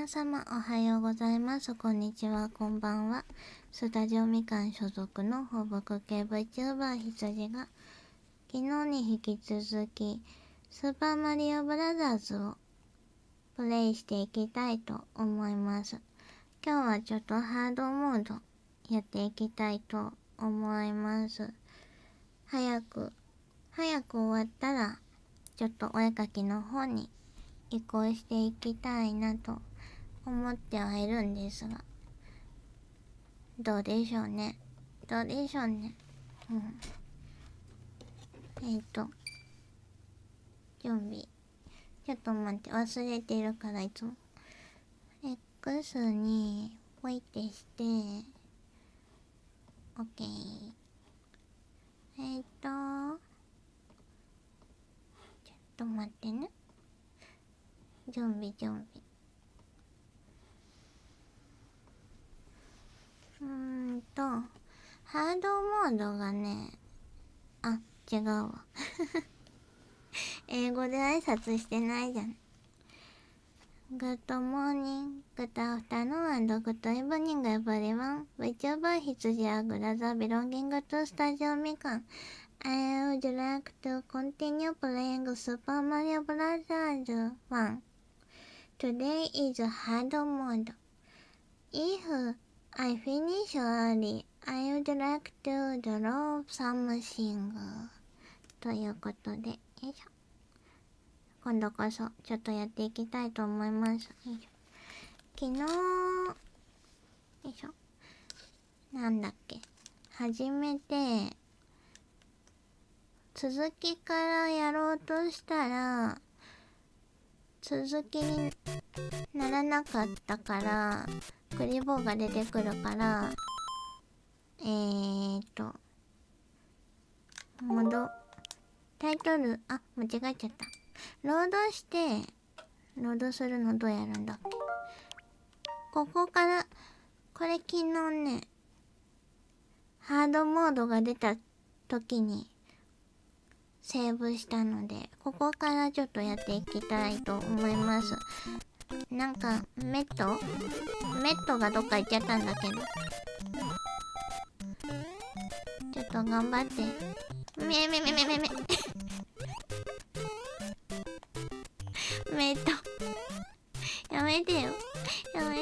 皆様おはようございます。こんにちは、こんばんは。スタジオみかん所属の放牧系 VTuber 羊が昨日に引き続きスーパーマリオブラザーズをプレイしていきたいと思います。今日はちょっとハードモードやっていきたいと思います。早く終わったらちょっとお絵かきの方に移行していきたいなと思ってはいるんですが、どうでしょうね。うん。準備。ちょっと待って、忘れてるからいつも。X にポイってして、OK。ちょっと待ってね。準備。ハードモードがね、違うわ。英語で挨拶してないじゃん。Good morning, good afternoon, and good evening, everyone. VTuber 羊やグラザー belonging to Studio Mikan. I would like to continue playing Super Mario Bros. 1. Today is hard mode. If I finish early, I would like to draw something. ということで、よいしょ。今度こそちょっとやっていきたいと思います。よいしょ。昨日、よいしょ。なんだっけ。初めて、続きからやろうとしたら、続きにならなかったから、クリボーが出てくるから、タイトル、間違えちゃった。ロードするのどうやるんだっけ。ここから、これ昨日ね、ハードモードが出た時にセーブしたので、ここからちょっとやっていきたいと思います。なんか、メットがどっか行っちゃったんだけど。ちょっと頑張って。メット。やめてよ、ちょっと。はい、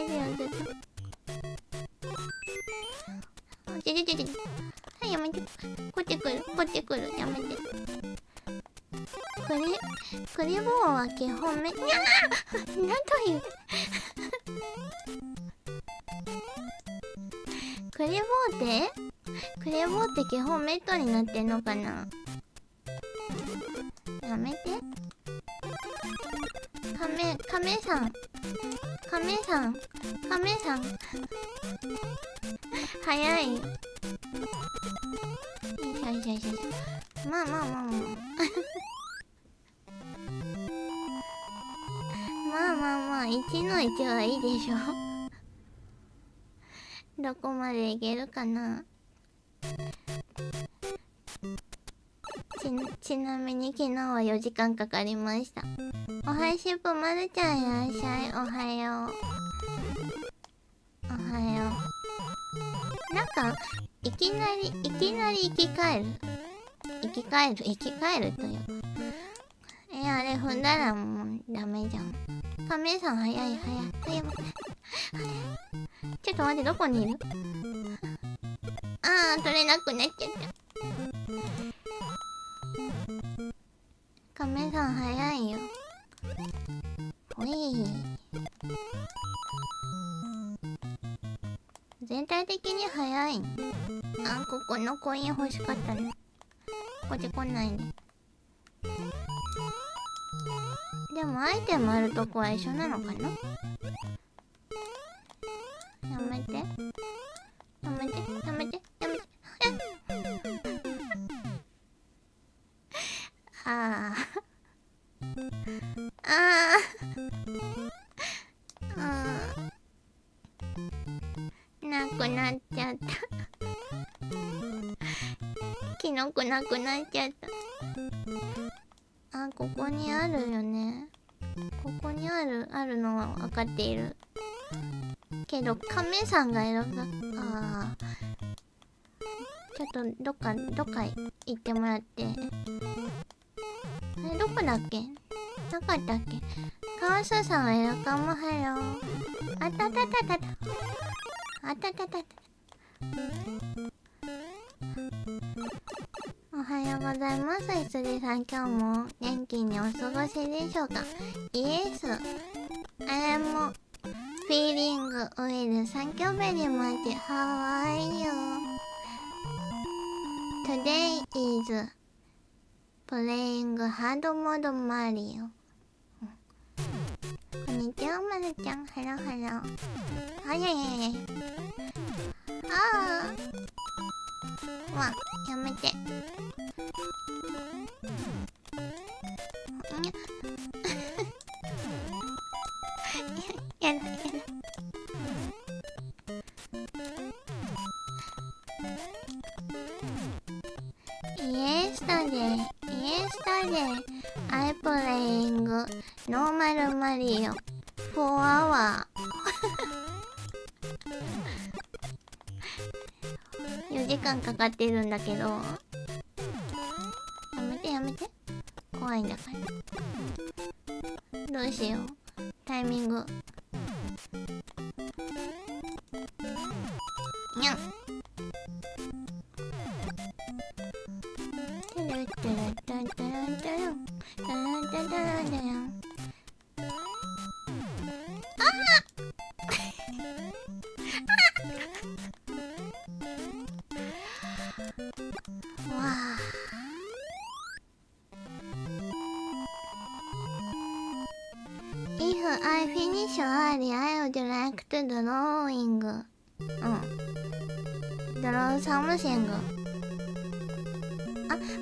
やめて。こっち来る。やめて。クリボーは基本なんという。クリボーって基本メットになってんのかな。やめて。亀さん。早い。よいしょ。まあ。まあ、1の1はいいでしょ。どこまでいけるかな。ちなみに昨日は4時間かかりました。おはしっぽまるちゃんいらっしゃい。おはよう。なんか、いきなり生き返るというか。あれ踏んだらもうダメじゃん。亀さん早い。ちょっと待って、どこにいる？取れなくなっちゃった。亀さん早いよ。ほい。全体的に早い。ここのコイン欲しかったね。こっち来ないで。でもアイテムあるとこは一緒なのかな。やめて。なくなっちゃった。キノコなくなっちゃった。ここにあるよね。ここにあるのは分かっている。けど亀さんがいるか。ちょっとどっか行ってもらって。どこだっけ、なかったっけ。カワスさんがいるかも。ハロー。あたたたたた。あたたたた。おはようございます。羊さん、今日も元気にお過ごしでしょうか。イエス。I am feeling well. Thank you very much. How are you? Today is playing hard mode Mario. こんにちは、まるちゃん。ハロハロ。あやややや。やめて。やだ。Yesterday, I playing normal Mario for hour. 4時間かかってるんだけど、やめて、怖いんだから。どうしよう、タイミング。にゃん。If I finish early, I would like to drawing. Draw something.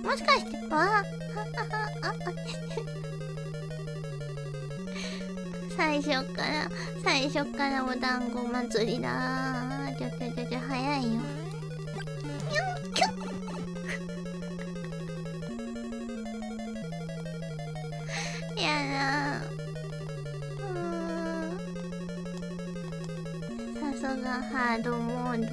もしかして、最初からお団子祭りだ。ちょ早いよ。やだ。さすがハードモード。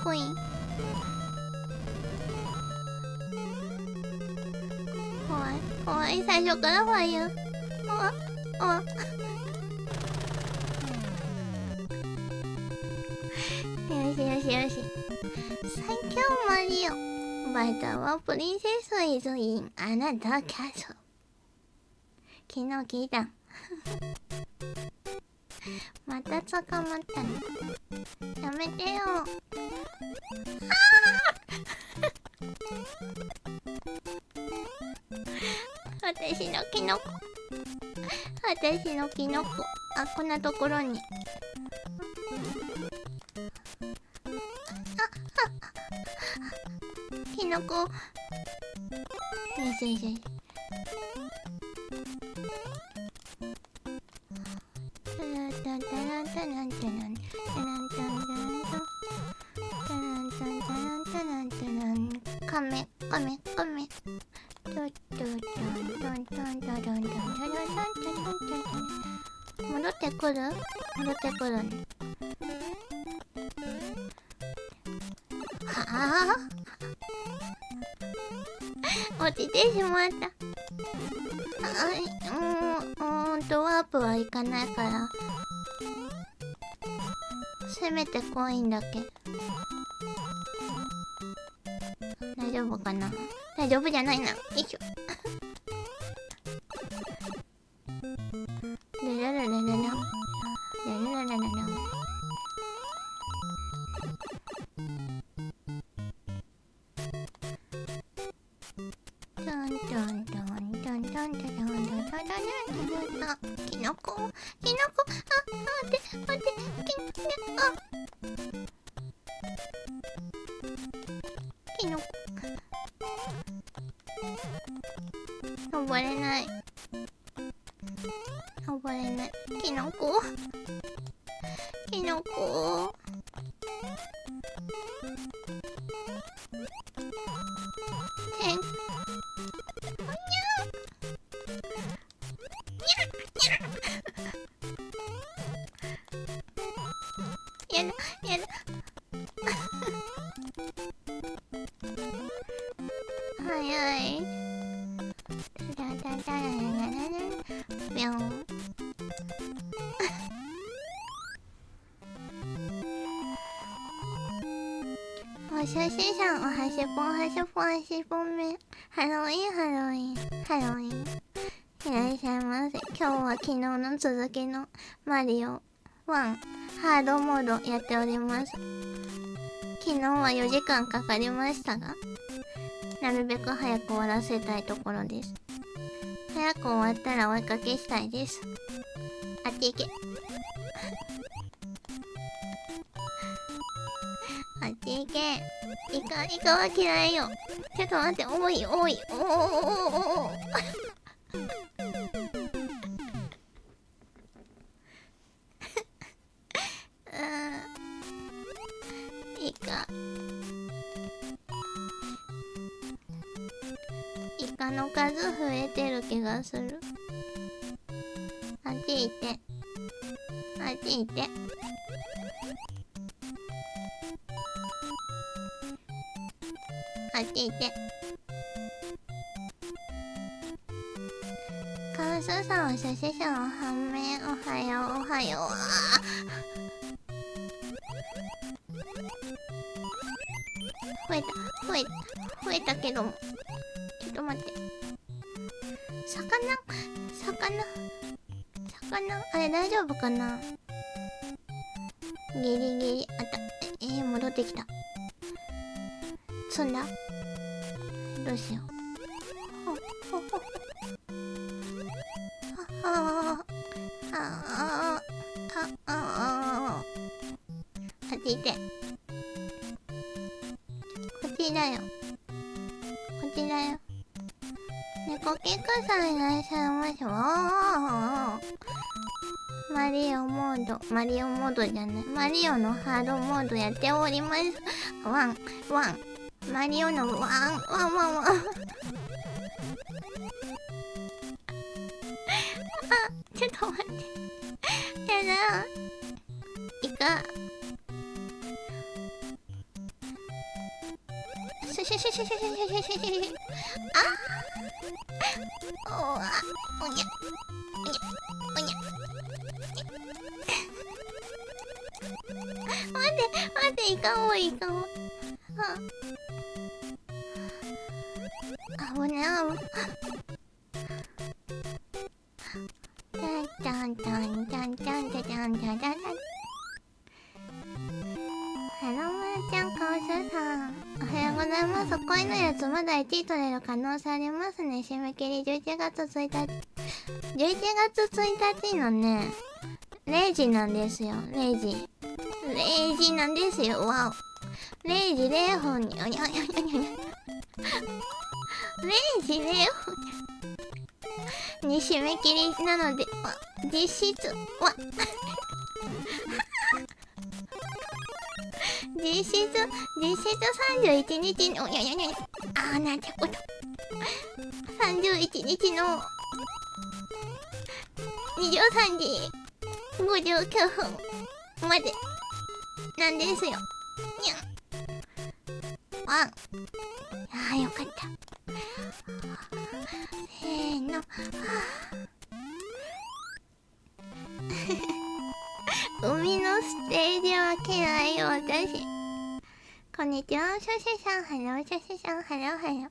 コイン。怖い、最初からファイヤー。よし。最強マリオ。バイタはプリンセスイズインアナザーキャスル。昨日聞いた。また捕まったの。やめてよ。私のキノコ。こんなところに。キノコ。よし。カメ。戻ってくるね。落ちてしまった。ワープはいかないから、せめてコインだけ。大丈夫かな。大丈夫じゃないな。よいしょ。キノコ。待って。キノコ。登れない。キノコ。キノどこ？やだやだ早い。ぴょん。お写真さん、おはしぽんはしぽんはしぽんめ。ハロウィンハロウィンハロウィン。いらっしゃいませ。今日は昨日の続きのマリオ1ハードモードやっております。昨日は4時間かかりましたが、なるべく早く終わらせたいところです。早く終わったらお絵かけしたいです。あっち行け。あっち行け。イカは嫌いよ。ちょっと待って、多い。おイカの数増えてる気がする。あっち行って。あっち行って。あっち行って。カウスさん、お写真さん、おはめ、おはよう、おはよう。増えたけども。ちょっと待って。魚あれ大丈夫かな。ギリギリあった。戻ってきた。積んだ。どうしよう。あっち行って。こっちだよ。猫キックさんいらっしゃいましょう。マリオモードじゃない。マリオのハードモードやっております。ワン。マリオのワン。あ、ちょっと待って。やだ。イカ。おにゃ。待って、イカも。危ない。ハローマーちゃん、カオスさん。おはようございます。恋のやつまだ1位取れる可能性ありますね。締め切り11月1日。11月1日のね、0時なんですよ。0時なんですよ。わお。0時0分に、0時0分に締め切りなので、実質31日の、なんてこと。31日の23時59分までなんですよ。よかった。せーの。海のステージは嫌いよ、私。こんにちは、シャシャさん、ハロー、シャシャさん、ハロー。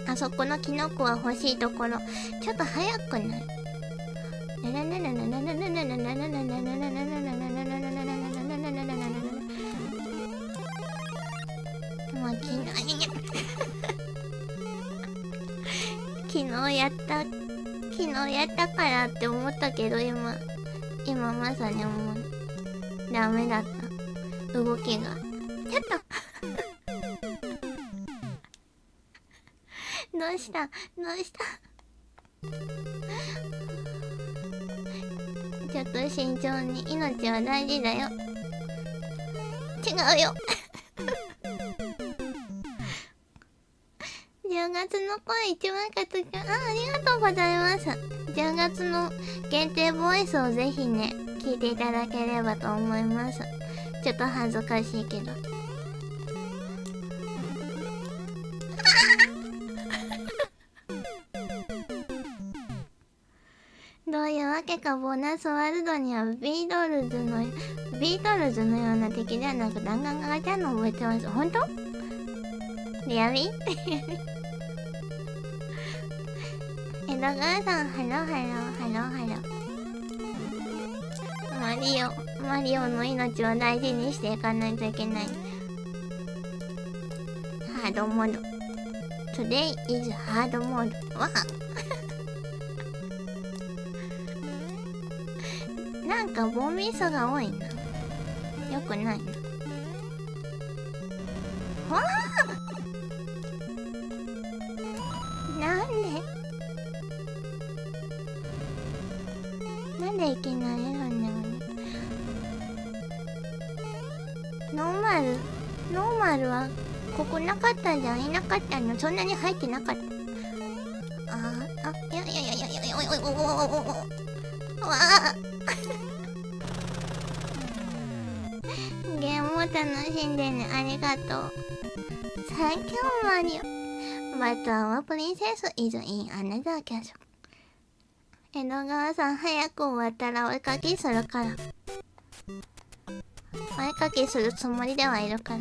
あそこのキノコは欲しいところ。ちょっと早くない？昨日やったからって思ったけど、今まさに思う。ダメだった。動きが。ちょっとどうしたく慎重に。命は大事だよ。違うよ。10月の声1枚買っときます。ありがとうございます。10月の限定ボイスをぜひね、聞いていただければと思います。ちょっと恥ずかしいけど。どういうわけかボーナスワールドにはビートルズのような敵ではなく弾丸がガチャの覚えてます。ほんと？リアミ江戸川さん、ハローハローハローハロー。マリオの命を大事にしていかないといけない。ハードモード。Today is hard mode. わなんかボミスが多いな。よくないな。わあなんでいきなりそんなのね。ノーマルはここなかったじゃん。いなかったの。そんなに入ってなかった。いやわあゲームを楽しんでね。ありがとう。最強マリオ。But our princess is in another castle。江戸川さん、早く終わったらお絵かきするから。お絵かきするつもりではいるから。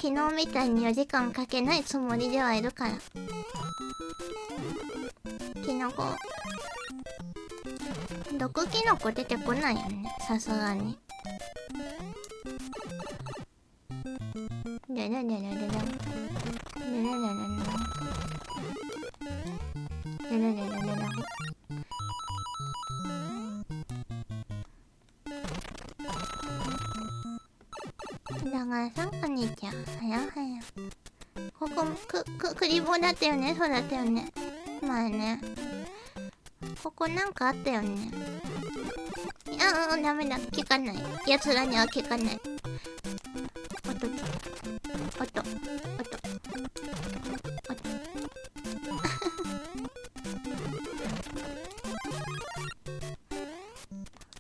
昨日みたいに4時間かけないつもりではいるから。キノコ。毒キノコ出てこないよね。さすがに。ででででででででででででででででだからさん、こんにちは。はやはや。ここ、クリボーだったよね。そうだったよね。まあね。ここなんかあったよね。ダメだ。聞かない。奴らには聞かない。音。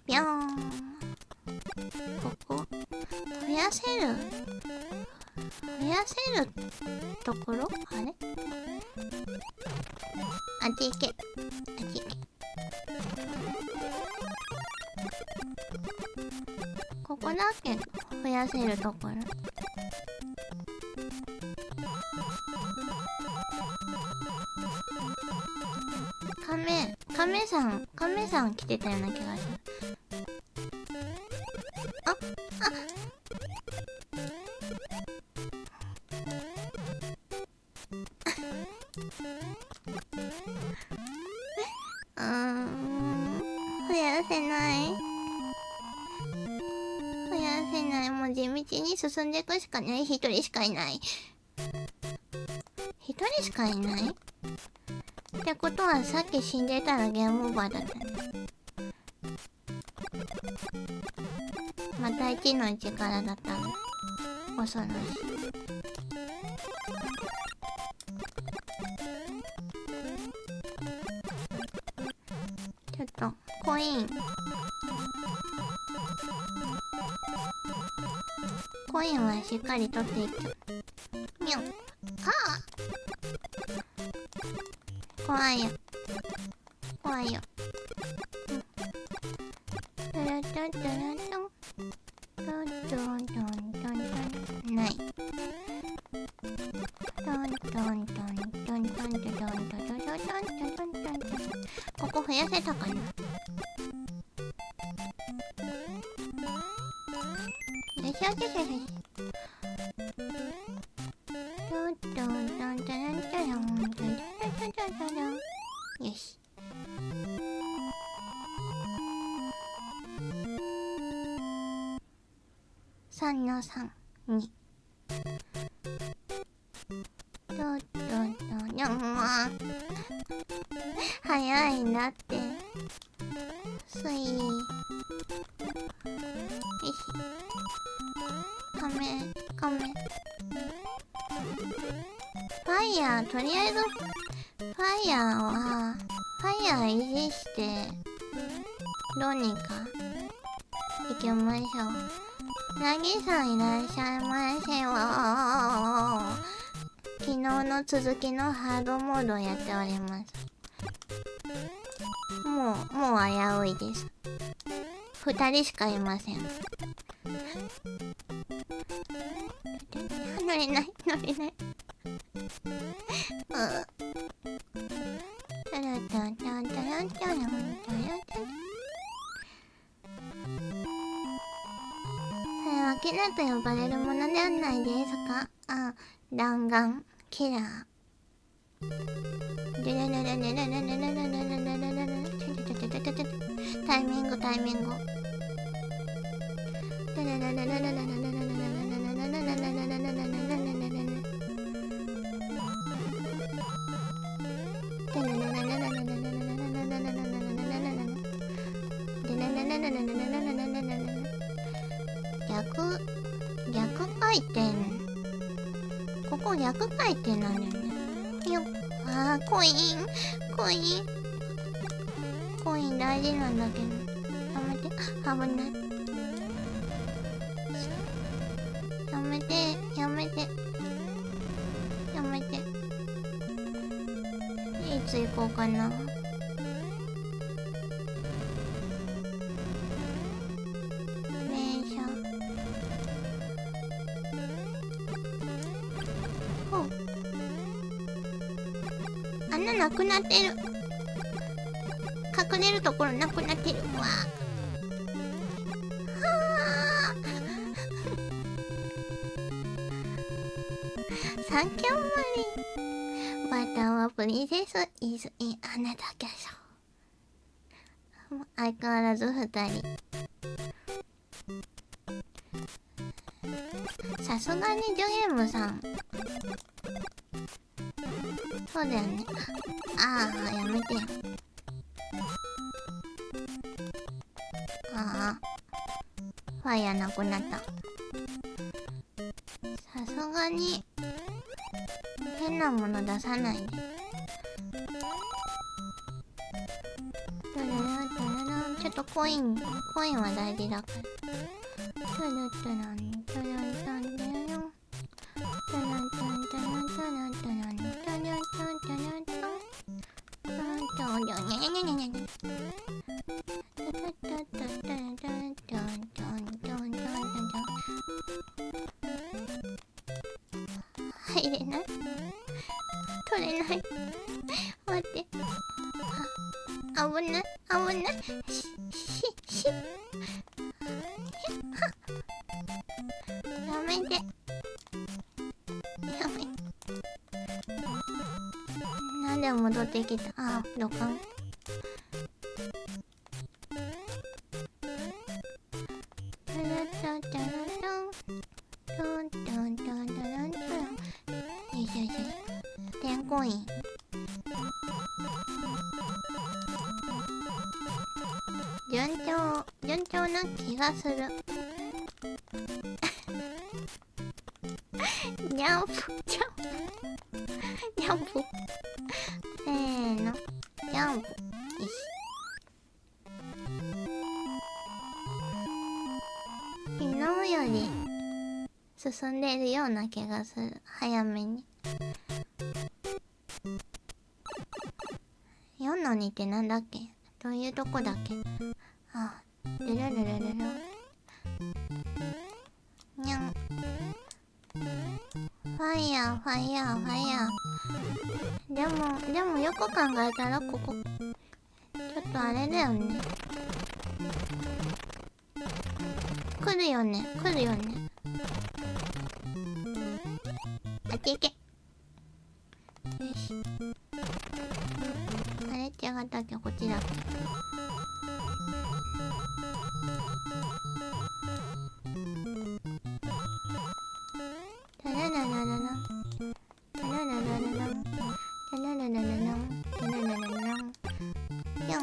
ぴょーん。ここ。増やせるところあれあっち行け。ここだけ増やせるところ。亀さん来てたような気がする。増やせない。もう地道に進んでいくしかない。一人しかいない。ってことはさっき死んでたらゲームオーバーだったね。また1の1からだったの。恐ろしい。ちょっとコインはしっかり取っていく。にょん。怖いよ。ない。ここ増やせたかな。よいしょよしよしよし。よし。3の3に早いんだって。スイーカメ。ファイヤー、とりあえず、ファイヤー維持して、どうにか、行きましょう。なぎさんいらっしゃいませよ。昨日の続きのハードモードをやっております。もう危ういです。2人しかいません。乗れない。それはキラと呼ばれるものではないですか？弾丸キラー。タイミング。逆回転。ここ逆回転なんだよね。よっ。コイン大事なんだけど。やめて。危ない。やめて。いつ行こうかな。電車。穴なくなってる。隠れるところなくなってるわ。サンキューマリー。バターはプリンセスイズインアナダキャショ。相変わらず2人。さすがにジョゲームさん。そうだよね。やめてよ。ファイヤーなくなった。さすがに変なもの出さないで。ちょっとコインは大事だから。入れない。取れない。待って。危ない。やめて。なんで戻ってきた。土管。1000コイン。順調な気がする。ジャンプ。せーの。ジャンプ。昨日より進んでいるような気がする。早めに。4の2ってなんだっけ？どういうとこだっけ？ルルルルルル。にゃん。ファイヤー。でもよく考えたらここ、ちょっとあれだよね。来るよね。あっち行け。よし。あれ違ったっけ？こっちだっけ？ぴょん。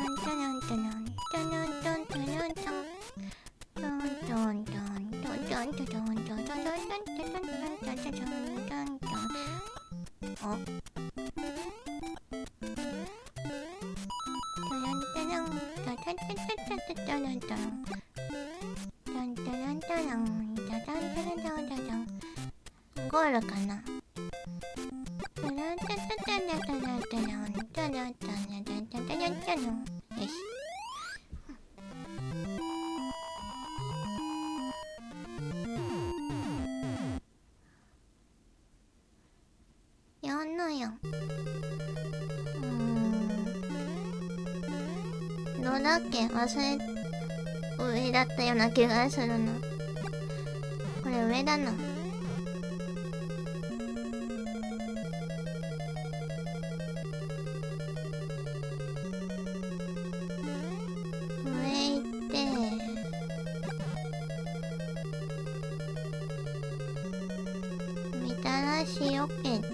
ゴールかな。よし。やんのやん。どうだっけ、上だったような気がするな。これ上だな。上行ってみたらしよけて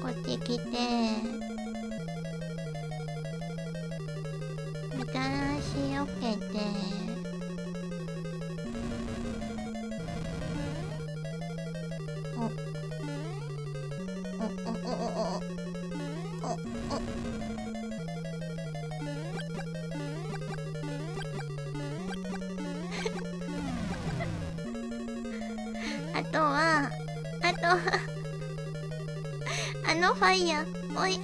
こっち来てみたらしよけてあとはあのファイヤーおいよ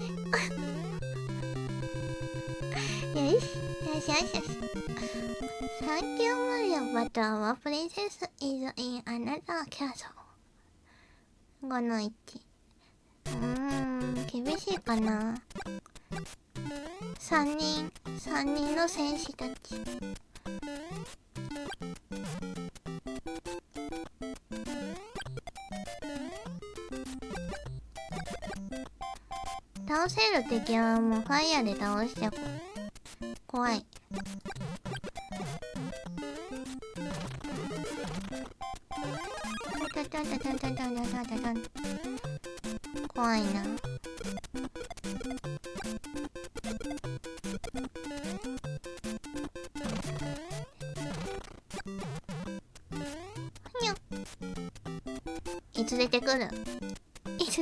しよしよしよし。Thank you, Mario, but our princess is in another castle. 5の1。厳しいかな。3人の戦士たち。倒せる敵はもうファイヤーで倒しちゃう。怖い。怖いな。いつ出てくる？いつ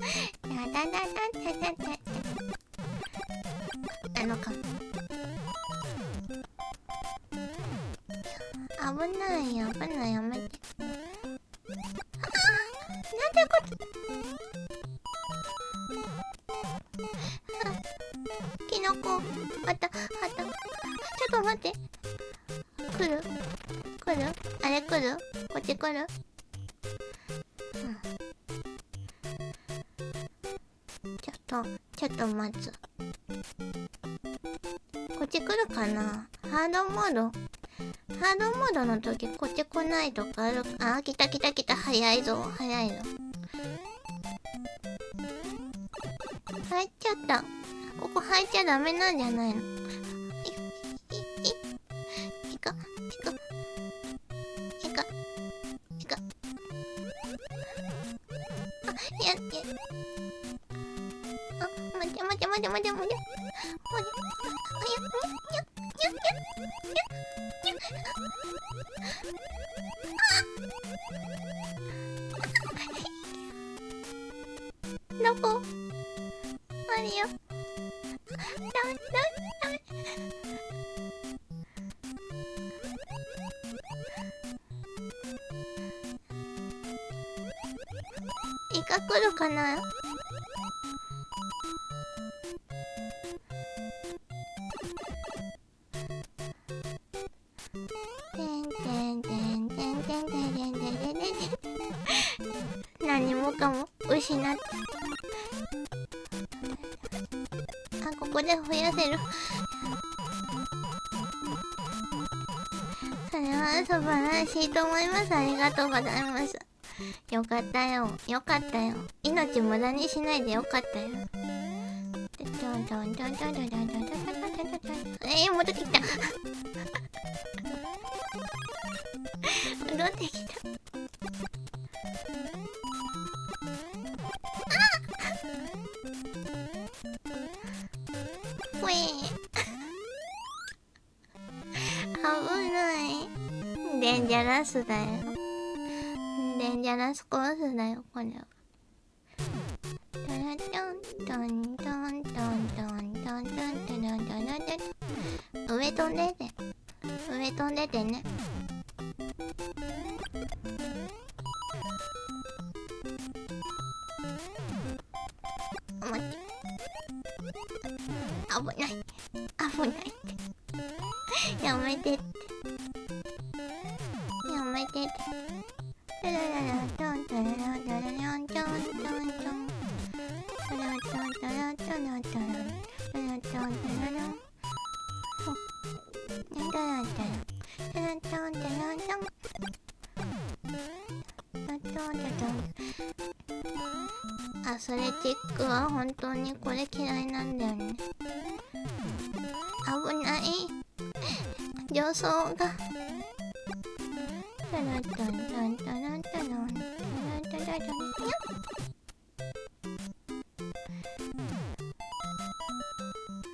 だだだだだだ。か。危ないよ、危ない、やめて。なんてこと。キノコ、あった。ちょっと待って。来るあれ来るこっち来る、ちょっと待つ。こっち来るかな。ハードモードの時こっち来ないとかある。あ、来た。早いぞ。入っちゃった。ここ入っちゃダメなんじゃないの。いか。あ、待て。どこあれよ。ダメ。イカ来るかな。何もかも失った。あ、ここで増やせる。それは素晴らしいと思います。ありがとうございます。よかったよ。命無駄にしないでよかったよ。戻ってきた。戻ってきた。ほえ危ない。デンジャラスだよ。デンジャラスコースだよ、これは。上飛んでてね。待って。危ないってやめてって。アスレチックは本当にこれ嫌いなんだよね。危ない。助走が。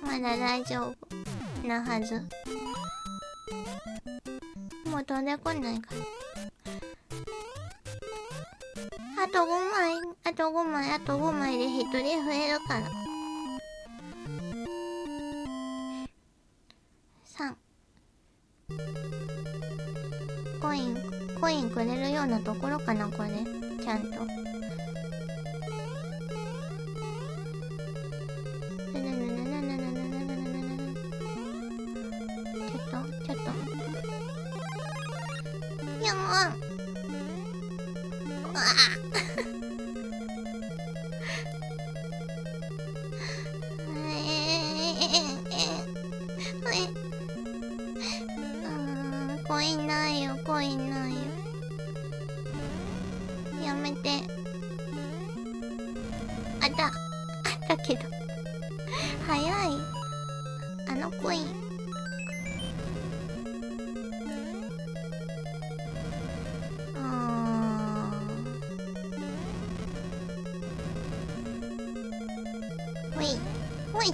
まだ大丈夫なはず。もう飛んでこないから。あと5枚で1人増えるから。3。コインくれるようなところかな、これ。ちゃんと。ちょっとやんわん。うわコインないよ、コインないよ。やめて。あったけど早い。あのコインほいほい。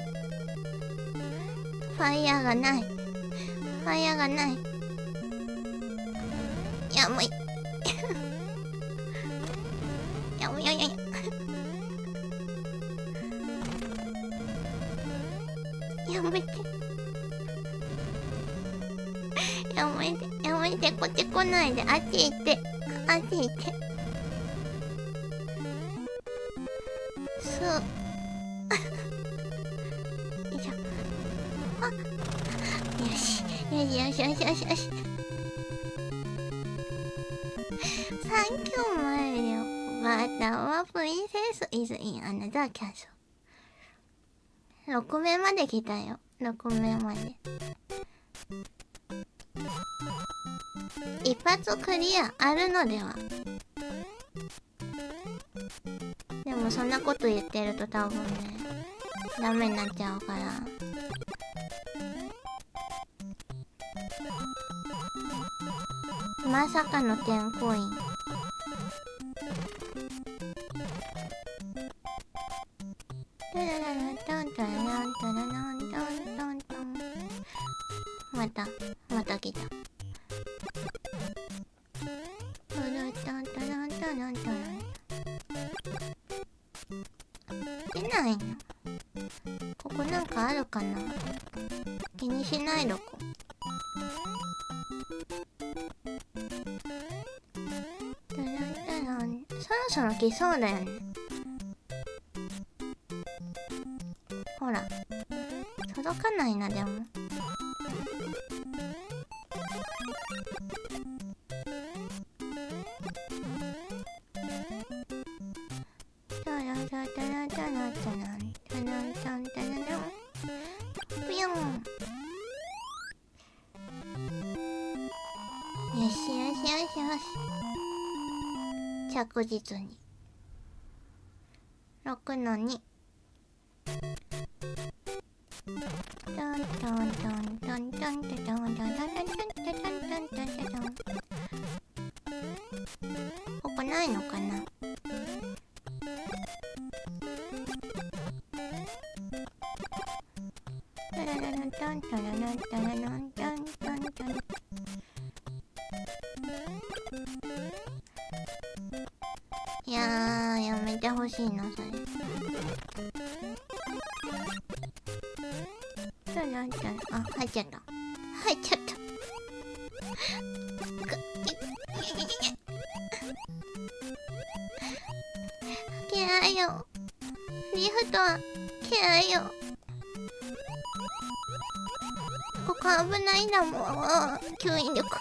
ファイヤーがない。ファイヤーがない。やむいやむややややめてやめてやめて。こっち来ないで。あっち行って、あっち行って。そうよいしょ。あ、よしよしよしよしよしよし。サンキューマリオ。But our princess is in another castle。6面まで来たよ。6面まで。一発クリアあるのでは。でもそんなこと言ってると多分ね、ダメになっちゃうから。まさかの10コイン。また来た。出ないの。ここなんかあるかな。気にしないどこ。そろそろ来そうだよね。ほら届かないな。でもぷよん。よしよしよしよし。着実に6の2。ここないのかな。いやー、やめてほしいなそれ。あ、入っちゃった。入っちゃった。ケアよ。リフトはケアよ。ここ危ないんだもん。吸引力。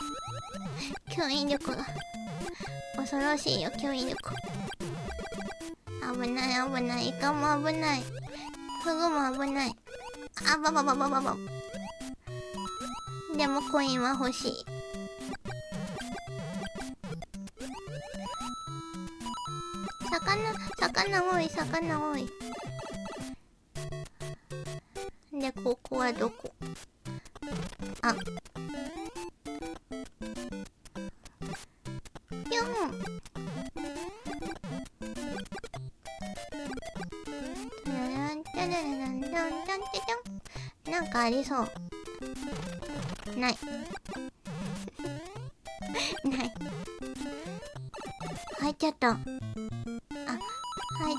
吸引力が恐ろしいよ。吸引力。危ない危ない。イカも危ない。フグも危ない。あばばばばばば。でもコインは欲しい。魚多い。魚多い。でここはどこ。あ、ぴょん。なんかありそう。ないない。入っちゃった。あ、入っ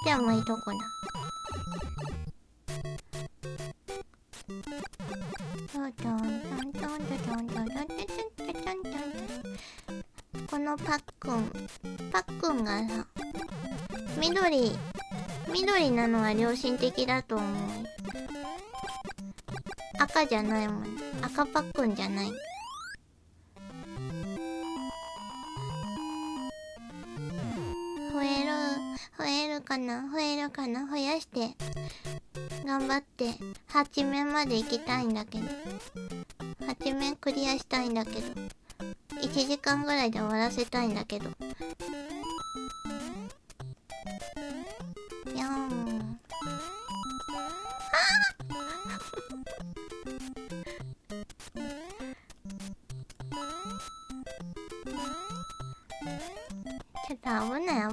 てもいいとこだ。このパックンがさ、緑なのは良心的だと思う。赤じゃないもん。赤パックンじゃない。増えるかな、増やして頑張って8面まで行きたいんだけど、8面クリアしたいんだけど、1時間ぐらいで終わらせたいんだけど。ぴょーん。ちょっと危ない。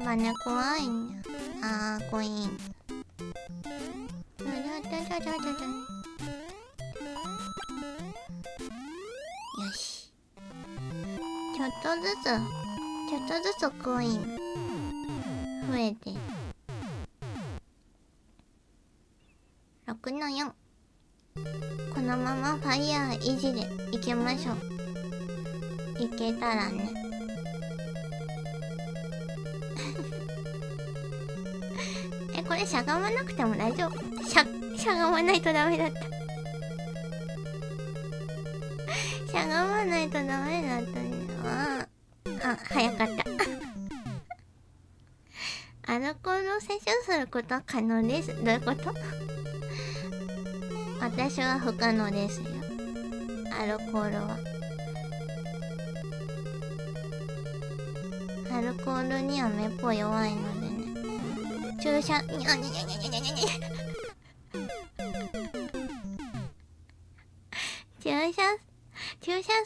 バネ怖いんや。あー、コイン。よし。ちょっとずつコイン増えて。6の4。このままファイヤー維持でいきましょう。いけたらね。これしゃがまなくても大丈夫。しゃがまないとダメだった。しゃがまないとダメだったね。早かった。アルコールを摂取することは可能です。どういうこと？私は不可能ですよ。アルコールは。アルコールにはめっぽ弱いのでね。注射す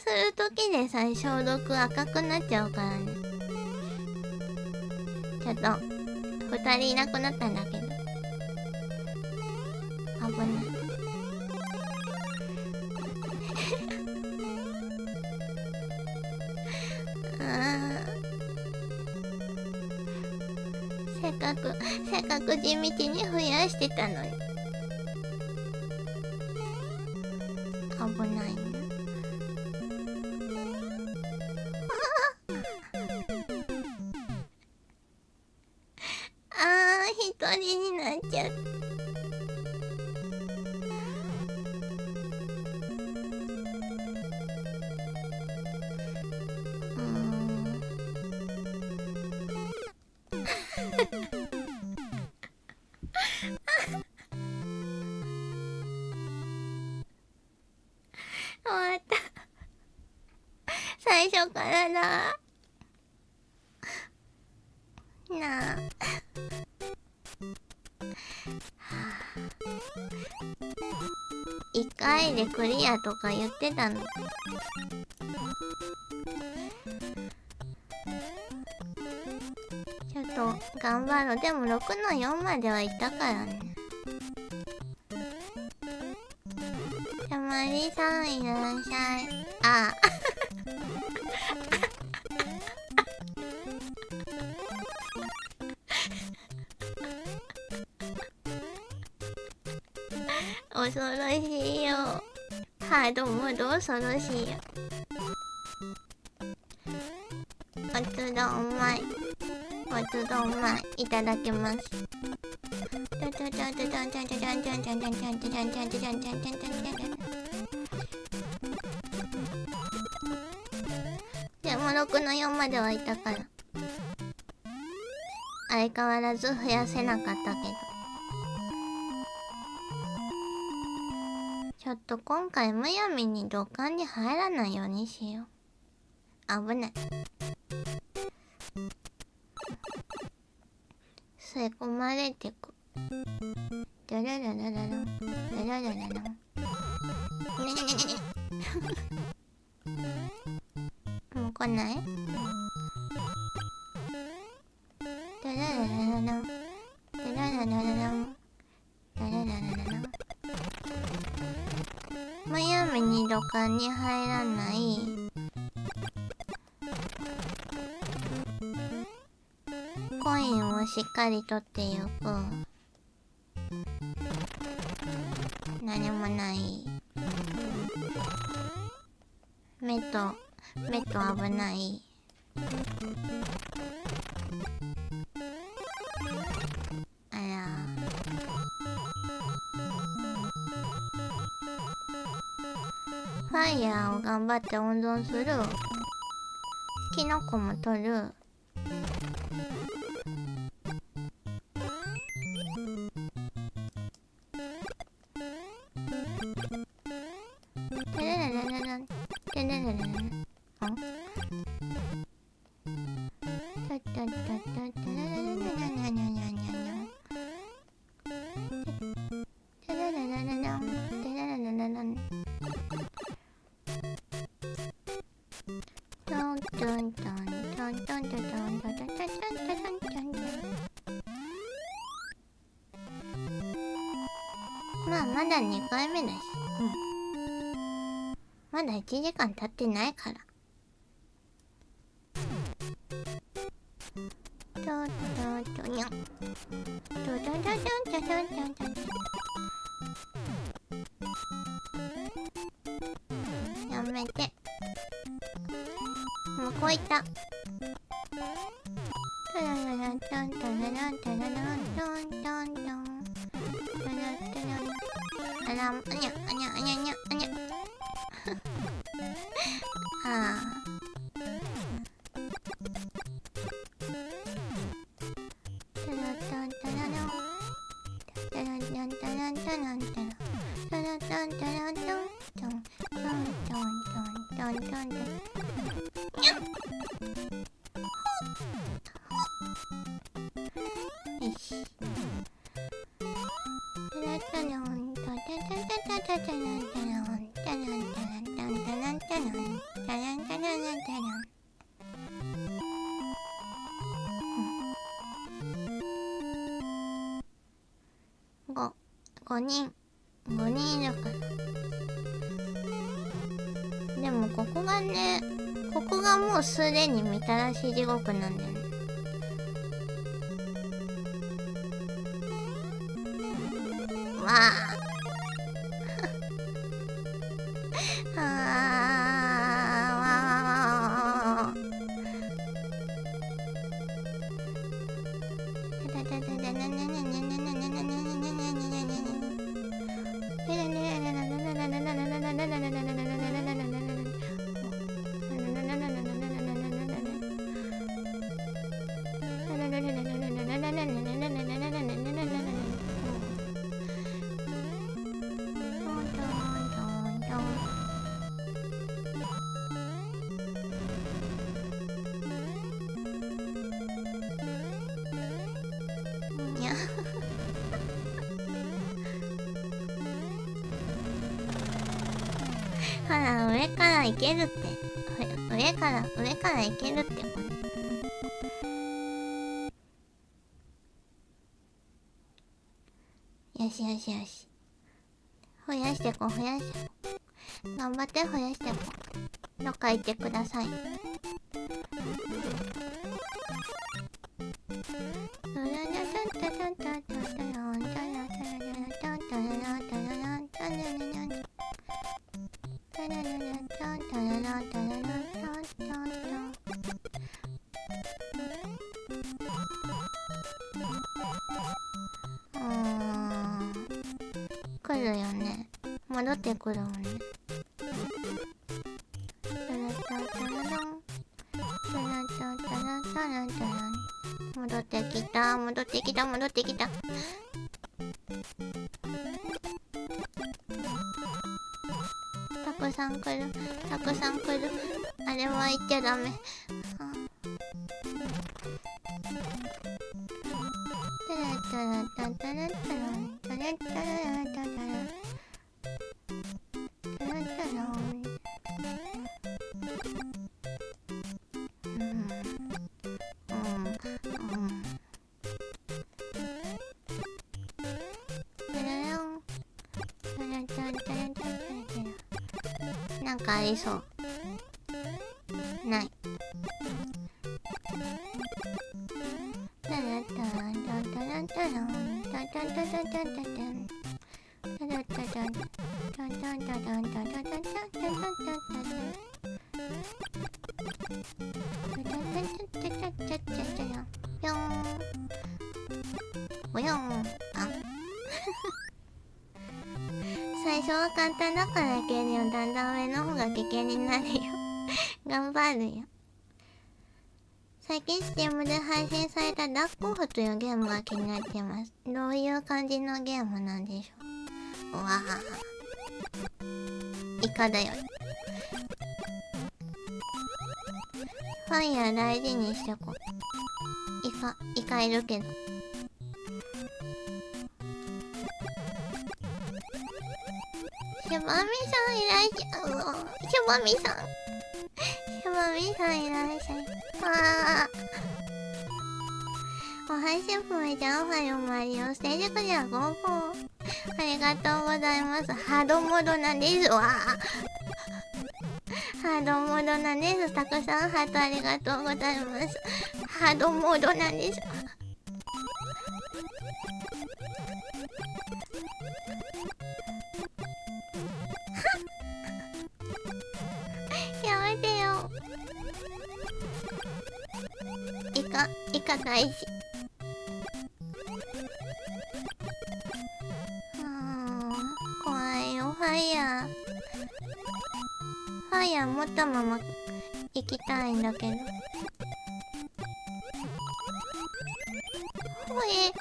るときでさえ消毒赤くなっちゃうからね。ちょっと2人いなくなったんだけど危ない。せっかく地道に増やしてたのに危ないね。一人になっちゃった。終わった。最初からだ。なあ。1回でクリアとか言ってたの。ちょっと頑張ろう。でも6の4までは行ったからね。じゃまりさんいらっしゃい。恐ろしいよ。ハードモード恐ろしいよ。おつどんまい。いただきます。でも6の4まではいたから相変わらず増やせなかったけど、ちょっと今回むやみに土管に入らないようにしよう。危ない。吸い込まれてく。ダララララランダララララン。もう来ない？ダララララランダララララランダラララララン。むやみに土管に入らない。コインをしっかり取ってゆく。何もない。目と危ない。あら。ファイヤーを頑張って温存する。キノコも取る。テレレレレレンテレレレレレン。あタッタッタッタッタレレレレレニャニャニャニャニャニャテレレレレレンテレレレレレン。トントントントントントントントントントントントン。まあまだ2回目だし、まだ1時間経ってないから。トトトニャントトトトントトントントントン。やめて。向こう行った。トラララントントララントララントントントン。あら、あにゃあにゃあにゃあにゃあにゃ。ああ。タラタンタララン。タラタンタランタランタラ。タラタンタラントントントントントントントントン。にゃん。よし。タラタランタタタタタタタランタランタランタランタランタランタランタランタランタラン。5人いるから。でもここがね、ここがもうすでにみたらし地獄なんだよね。わあほら、上から行けるって。上から行けるって。よしよしよし。増やしてこう、増やしてこう。頑張って増やしてこう。どっか行ってください。来るよね。戻ってくるもんね。戻ってきた、戻ってきた、戻ってきた。たくさん来る、たくさん来る。あれは言っちゃダメ。なんかありそう。ない。およん。あ最初は簡単だからいけるよ。だんだん上の方が危険になるよ。頑張るよ。最近 Steam で配信されたダックオフというゲームが気になっています。どういう感じのゲームなんでしょう。うわぁ。イカだよ。ファイヤー大事にしてこう。イカいるけど。シュバミさんいらっしゃう。シュバミさん。シュバミさんいらっしゃい。お配信譜めちゃおはよまりよ。ステージクリア5号。ありがとうございます。ハードモードなんですわ。ハードモードなんです。たくさんハートありがとうございます。ハードモードなんです。やめてよ。イカ大事。怖いよ。ファイヤー持ったまま行きたいんだけど。ほえ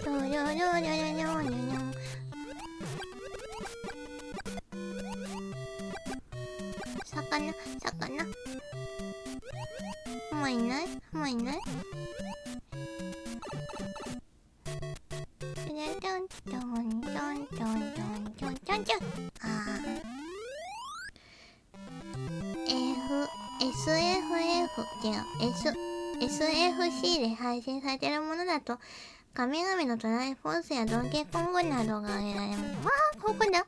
どよよよよよよよ。魚もういないSFC で配信されているものだと神々のトライフォースやドンキーコングなどが挙げられます。わあ、ここだ。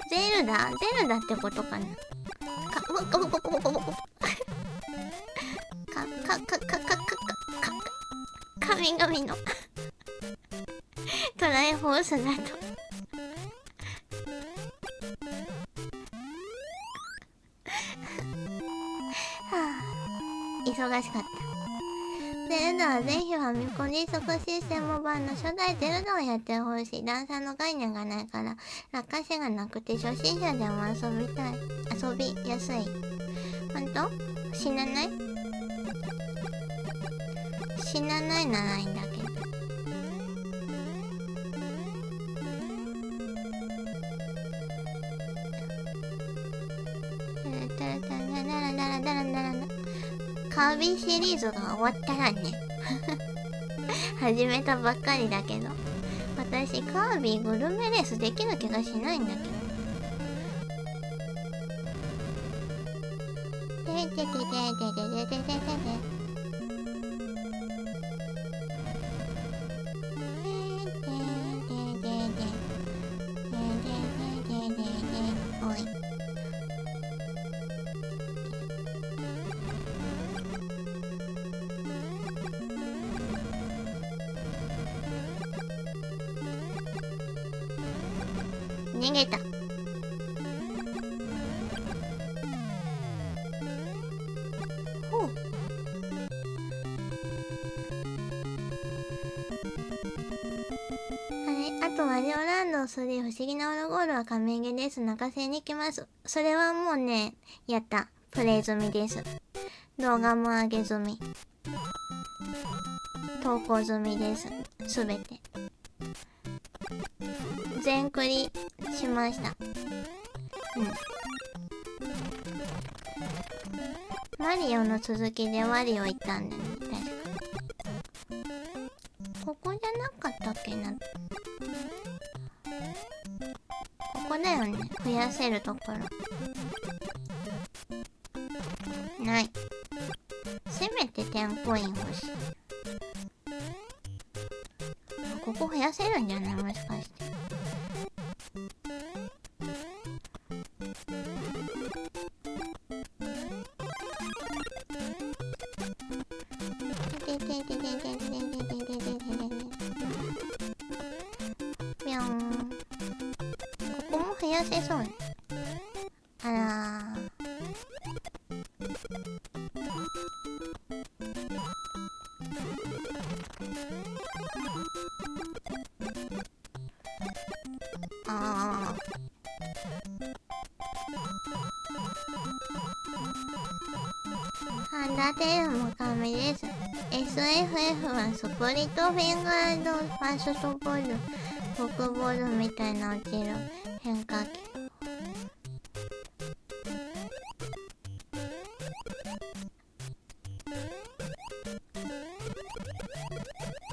ゼルダってことかな。神々のトライフォースだと忙しかった。ゼルダはぜひファミコンリソクシステム版の初代ゼルダをやってほしい。段差の概念がないから落下死がなくて初心者でも遊びやすい。ほんと？死なないならいいんだけど。カービィシリーズが終わったらね始めたばっかりだけど、私カービィグルメレースできる気がしないんだけど。逃げた。ほう。あとマリオランド3不思議なオルゴールは神ゲーです。泣かせに行きます。それはもうね、やった。プレイ済みです。動画も上げ済み。投稿済みです。すべて。全クリしました。マリオの続きでワリオ行ったんだね、確か。ここじゃなかったっけな。ここだよね、増やせるところ。ない。せめて10コイン欲しい。ここ増やせるんじゃない、もしかして。ぴょん。ここも増やせそうね。あらー。あハンダテールも神です。SFF はスプリットフィンガードファーストボール、フォークボールみたいな落ちる変化球。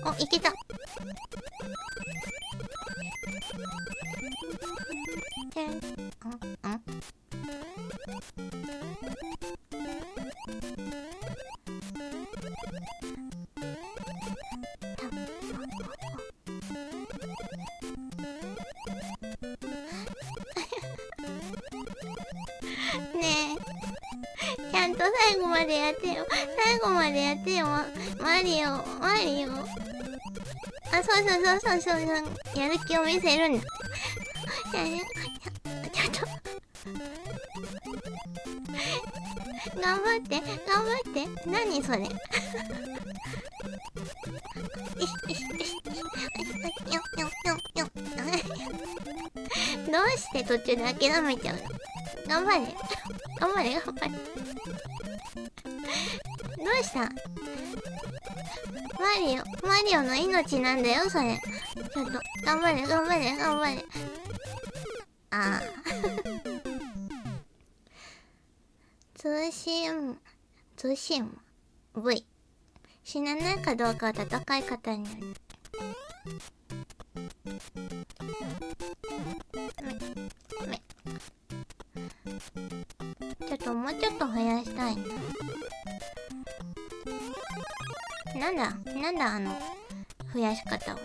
お、いけた。ねえ、ちゃんと最後までやってよ。最後までやってよ。マリオ。あ、そう。やる気を見せるんだ。ちょっと。頑張って。何それ。どうして途中で諦めちゃうの。頑張れ。どうした？マリオの命なんだよ、それ。ちょっと、頑張れ。ああ。通信 V。死なないかどうかは戦い方による。もうちょっと増やしたいな。なんだ増やし方は。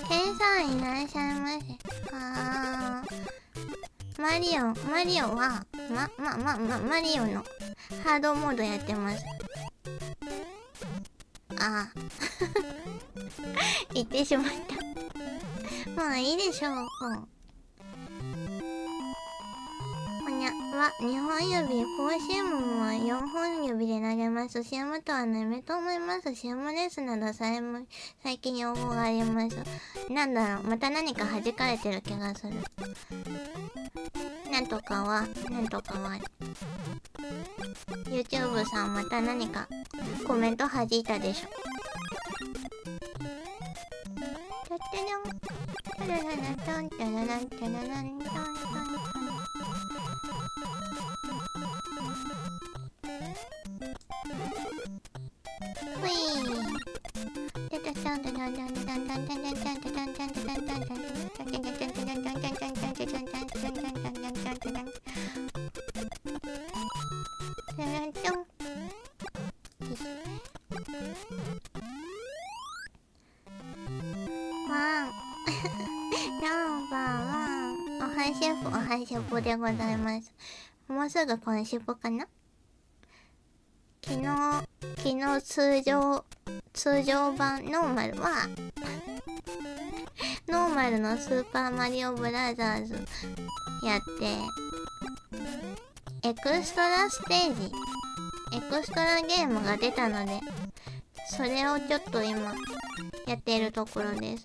計算員いらっしゃいませ。マリオはマリオのハードモードやってます。言ってしまった。まあいいでしょう。2本指、フォーシームは4本指で投げます。シームとは眠と思います。シームレスなど最近用語があります。なんだろう、また何か弾かれてる気がする。なんとかは YouTube さんまた何かコメント弾いたでしょ。おはしぽでございます。もうすぐ今週かな。昨日通常版ノーマルはノーマルのスーパーマリオブラザーズやってエクストラステージ、エクストラゲームが出たので、それをちょっと今やっているところです。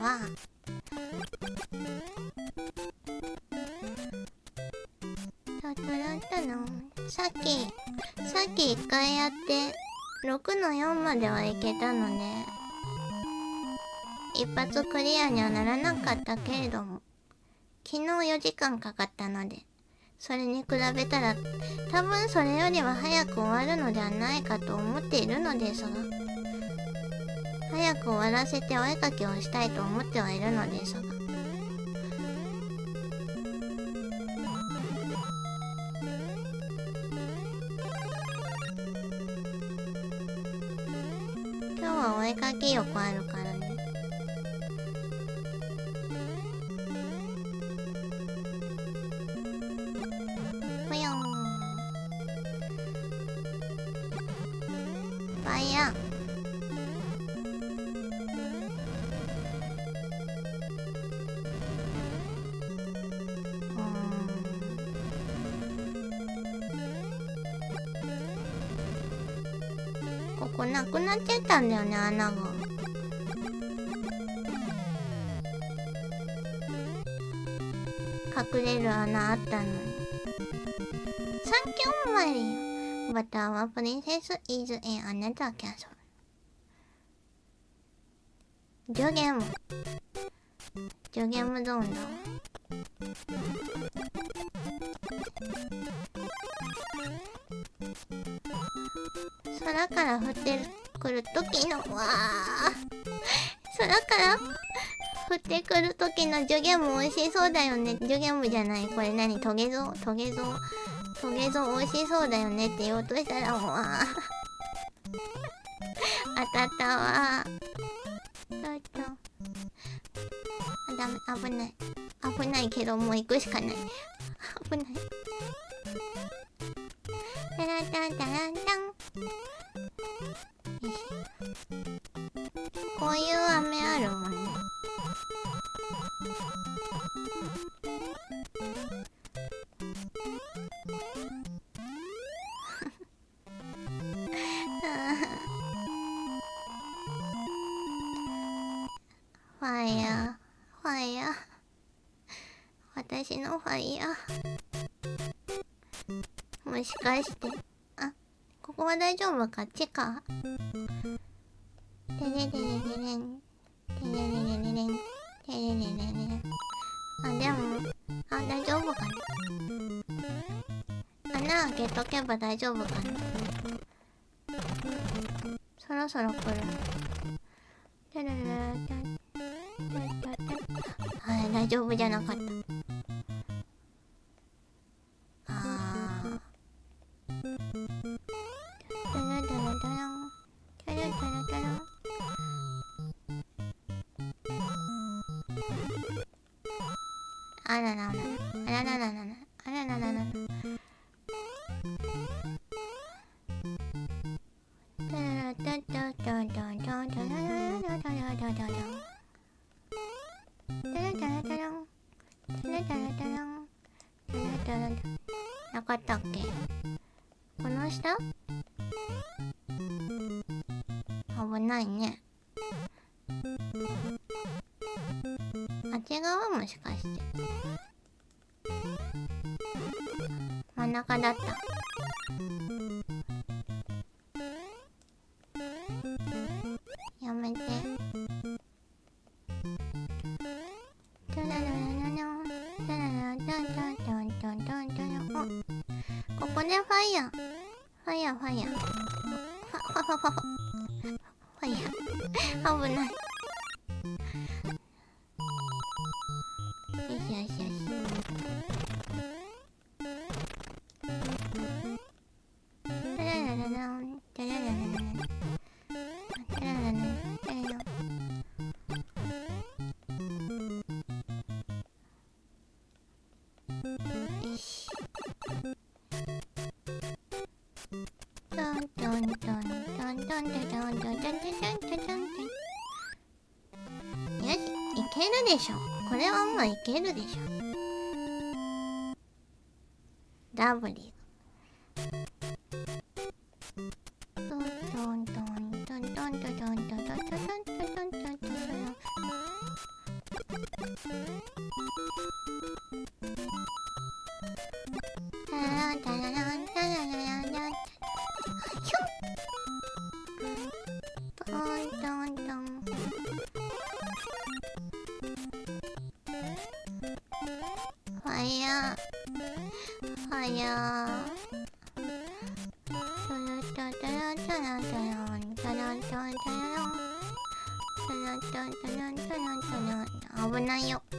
わあ。さっき1回やって6の4まではいけたので一発クリアにはならなかったけれども、昨日4時間かかったので、それに比べたら多分それよりは早く終わるのではないかと思っているのですが、早く終わらせてお絵かきをしたいと思ってはいるのですが、今日はお絵かき欲あるからね。ぽよん。ファイヤー。ここなくなっちゃったんだよね、穴が。隠れる穴あったのに。サンキューマリオ。But our princess is in another castle. ジョゲムゾーンだわ。空から降ってくる時の、わあ、空から降ってくる時のジョゲム美味しそうだよね。ジョゲムじゃない、これ何、トゲゾ美味しそうだよねって言おうとしたら、もう、当たったわ。ちょっと、ダメ、危ないけどもう行くしかない。危ない。タラタンタランタン。よし。こういう飴あるもんね。ファイヤー。私のファイヤー。もしかして、あ、ここは大丈夫か？地下。テレレレレレン。テレレレレレン。テレレレレレン。あ、でも、あ、大丈夫かな。穴開けとけば大丈夫かな。そろそろ来る。テレレレレン。はい、大丈夫じゃなかった。あららららなかったっけ？この下？危ないね。あっち側もしかして。真ん中だった。やめて。ここでファイヤー。ファイヤー。ファイヤー。危ない。よし。よし、いけるでしょ。これはもういけるでしょ。ラブリー。トントントントントントントントントントントントントントン。危ないよ。危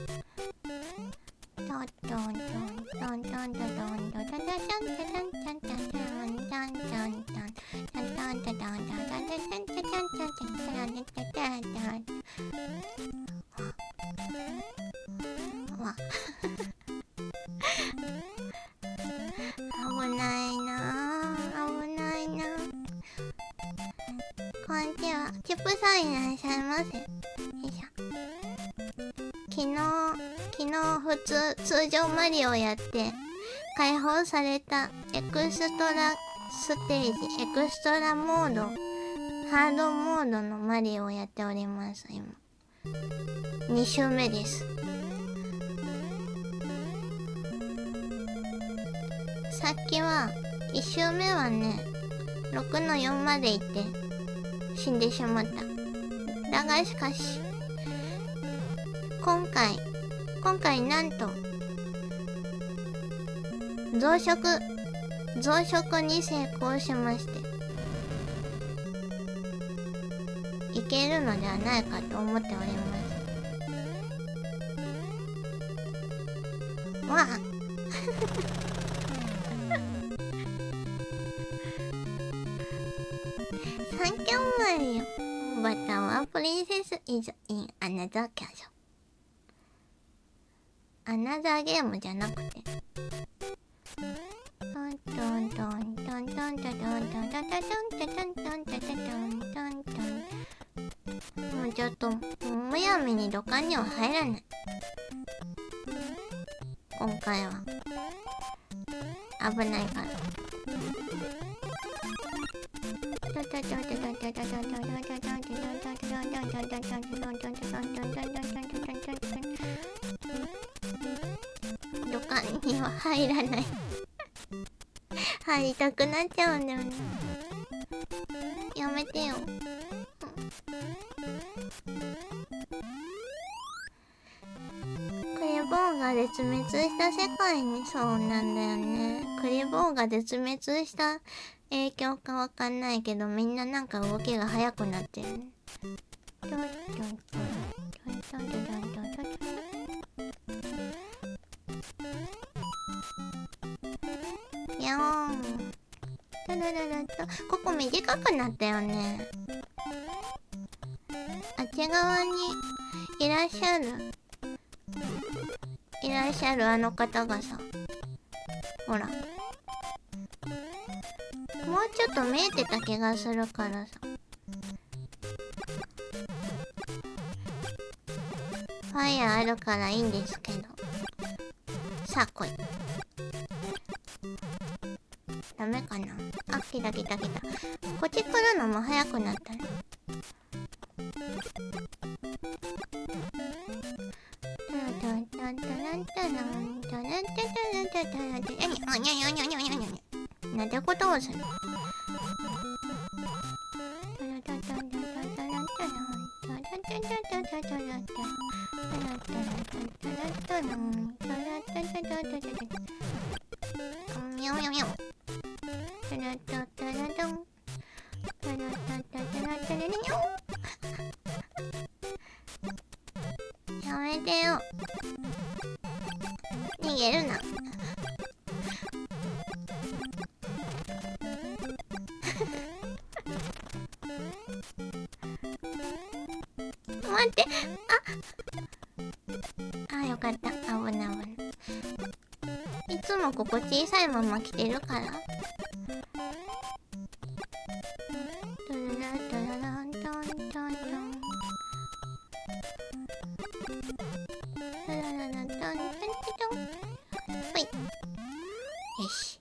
ないなぁ、危ないなぁ。こんにちは。チップさんいらっしゃいませ。よいしょ。昨日通常マリオやって解放されたエクストラステージ、エクストラモード、ハードモードのマリオをやっております。今2周目です。さっきは1周目はね6の4まで行って死んでしまった。だがしかし今回なんと増殖に成功しましていけるのではないかと思っております。わあサンキューマリオバタはプリンセスイズインアナザーキャション。アナザーゲームじゃなくてトントントントントントントントントントントントントントントントン。もうちょっとむやみに土管には入らない。今回は危ないから。土管には入らない入りたくなっちゃうんだよね。やめてよ。クリボーが絶滅した世界にそうなんだよね。クリボーが絶滅した影響かわかんないけどみんななんか動きが速くなってるね。やーん。ここ短くなったよね。あっち側にいらっしゃるあの方がさ、ほらもうちょっと見えてた気がするからさ。ファイヤーあるからいいんですけど。さあ来い。ダメかな。あ、来た。こっち来るのも早くなったね。なんてことをする。やめてよ。逃げるな。待って。あ、よかった。危ない。いつもここ小さいまま来てるから。よし。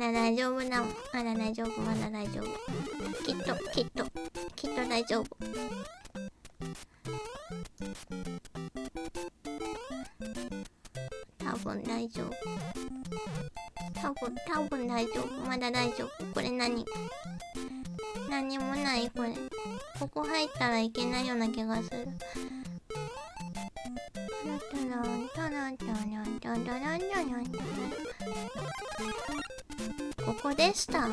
だ大丈夫だもん。まだ大丈夫、まだ大丈夫。きっと大丈夫。多分大丈夫。多分大丈夫。まだ大丈夫。これ何もないこれ。ここ入ったらいけないような気がする。ここでしたあ、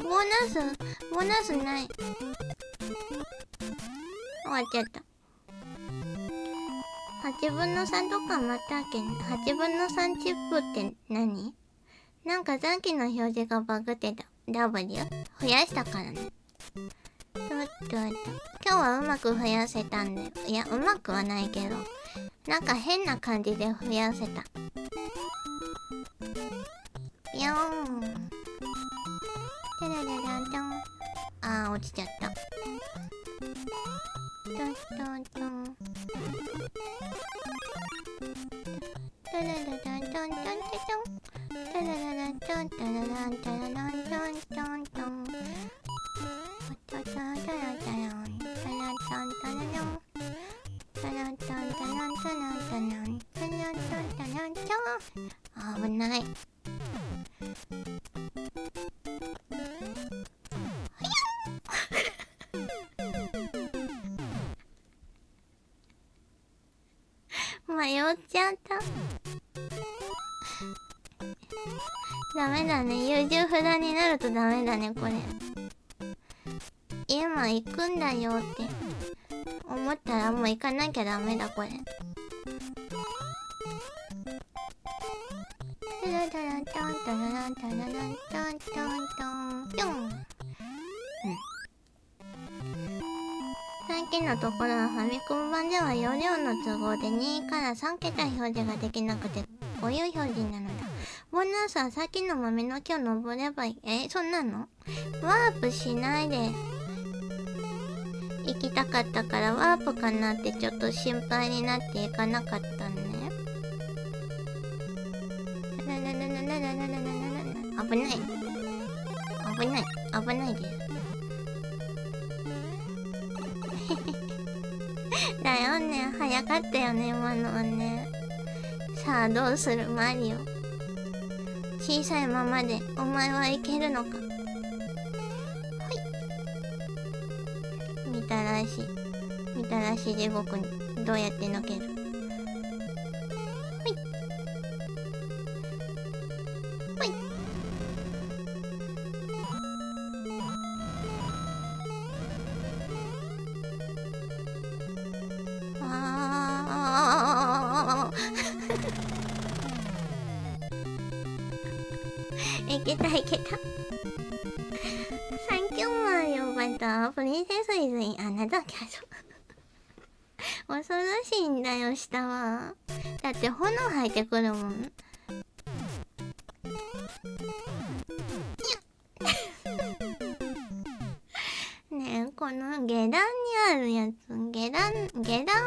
ボーナスない。終わっちゃった。8分の3とかまたっけ。8分の3チップって何？なんかさっきの表示がバグってた。W？ 増やしたからね。今日はうまく増やせたんだよ。いや、うまくはないけど。なんか変な感じで増やせた。ぴょーん。てれれれんとん。あー、落ちちゃった。トントントン。タラララントントンテトン。タラララントンタラランタララントントントン。タラタラタラタランタランタランタララン。タランタンタランタランタランタランタランタランタラン。危ない。迷っちゃった。ダメだね。優柔不断になるとダメだね、これ。今行くんだよって思ったらもう行かなきゃダメだ、これ。タラタランタンタラランタラランタンタンタンピョン。さっきのところはファミコン版では容量の都合で2から3桁表示ができなくてこういう表示なのだ。ボーナスはさっきの豆の木を登ればいい。そんなの？ワープしないで行きたかったからワープかなってちょっと心配になって行かなかったね。危ない危ない危ないですだよね。早かったよね今のはね。さあどうするマリオ。小さいままでお前はいけるのか。はい。みたらし地獄にどうやって抜ける。はいはい。いけたいけた。サンキューマリオバタプリンセスイズインアナザーキャス恐ろしいんだよ下は。だって炎入ってくるもん。ねえこの下段にあるやつ下段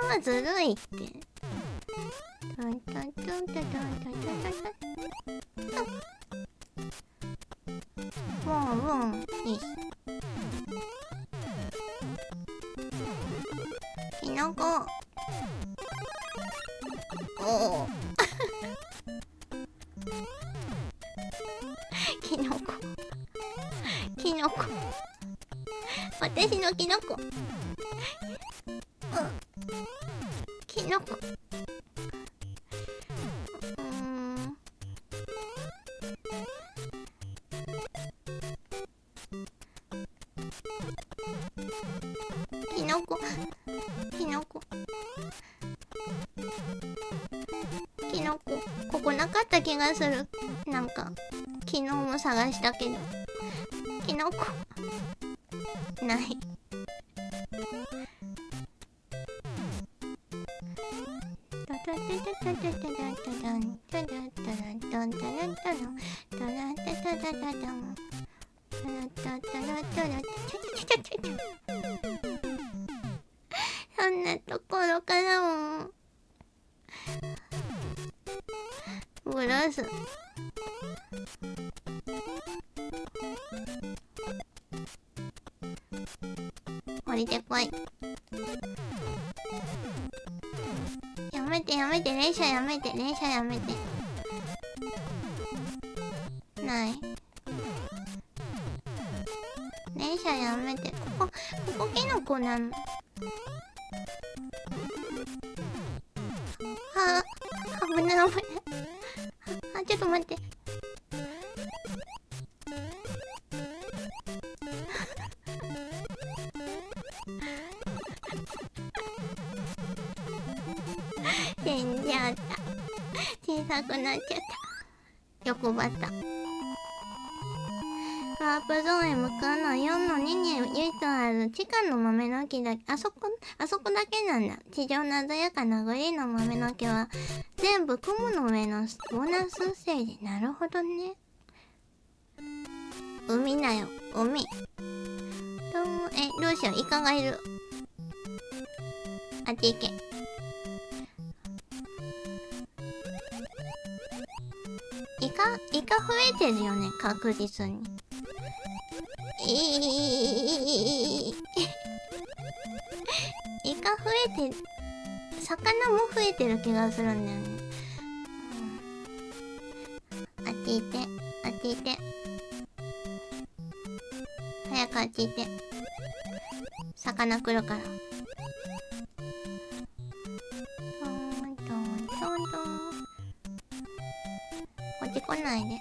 はずるいって。トントントントントントントントン。もういい。キノコ。おお。キノコ。私のキノコ。キノコ。ここなかった気がする。なんか昨日も探したけどキノコない。そんなところからもクロス。降りてこい。やめてやめて、連射やめて、連射やめて。ない。連射やめて。ここキノコなの。あ、危ない危ない。あ、ちょっと待って。死んじゃった。小さくなっちゃった。欲張った。ワープゾーンへ向かうのは4の2に唯一ある地下の豆の木だけ。あそこだけなんだ。地上の鮮やかなグリーンの豆の木は全部雲の上のボーナスステージ。なるほどね。海だよ、海。どうしよう、イカがいる。あっち行け。イカ増えてるよね、確実に。イカ増えてる。魚も増えてる気がするんだよね。あっち行って、あっち行って。早くあっち行って。魚来るから。こっち来ないで。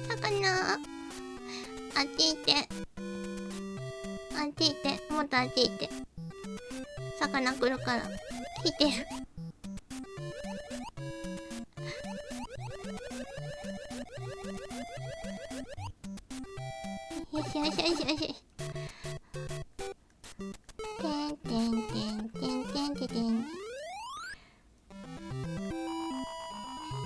魚。あっち行って。あっち行って。もっとあっち行って。魚来るから。来てる。よしよしよしよし。てんてんてんてんてんてんてん。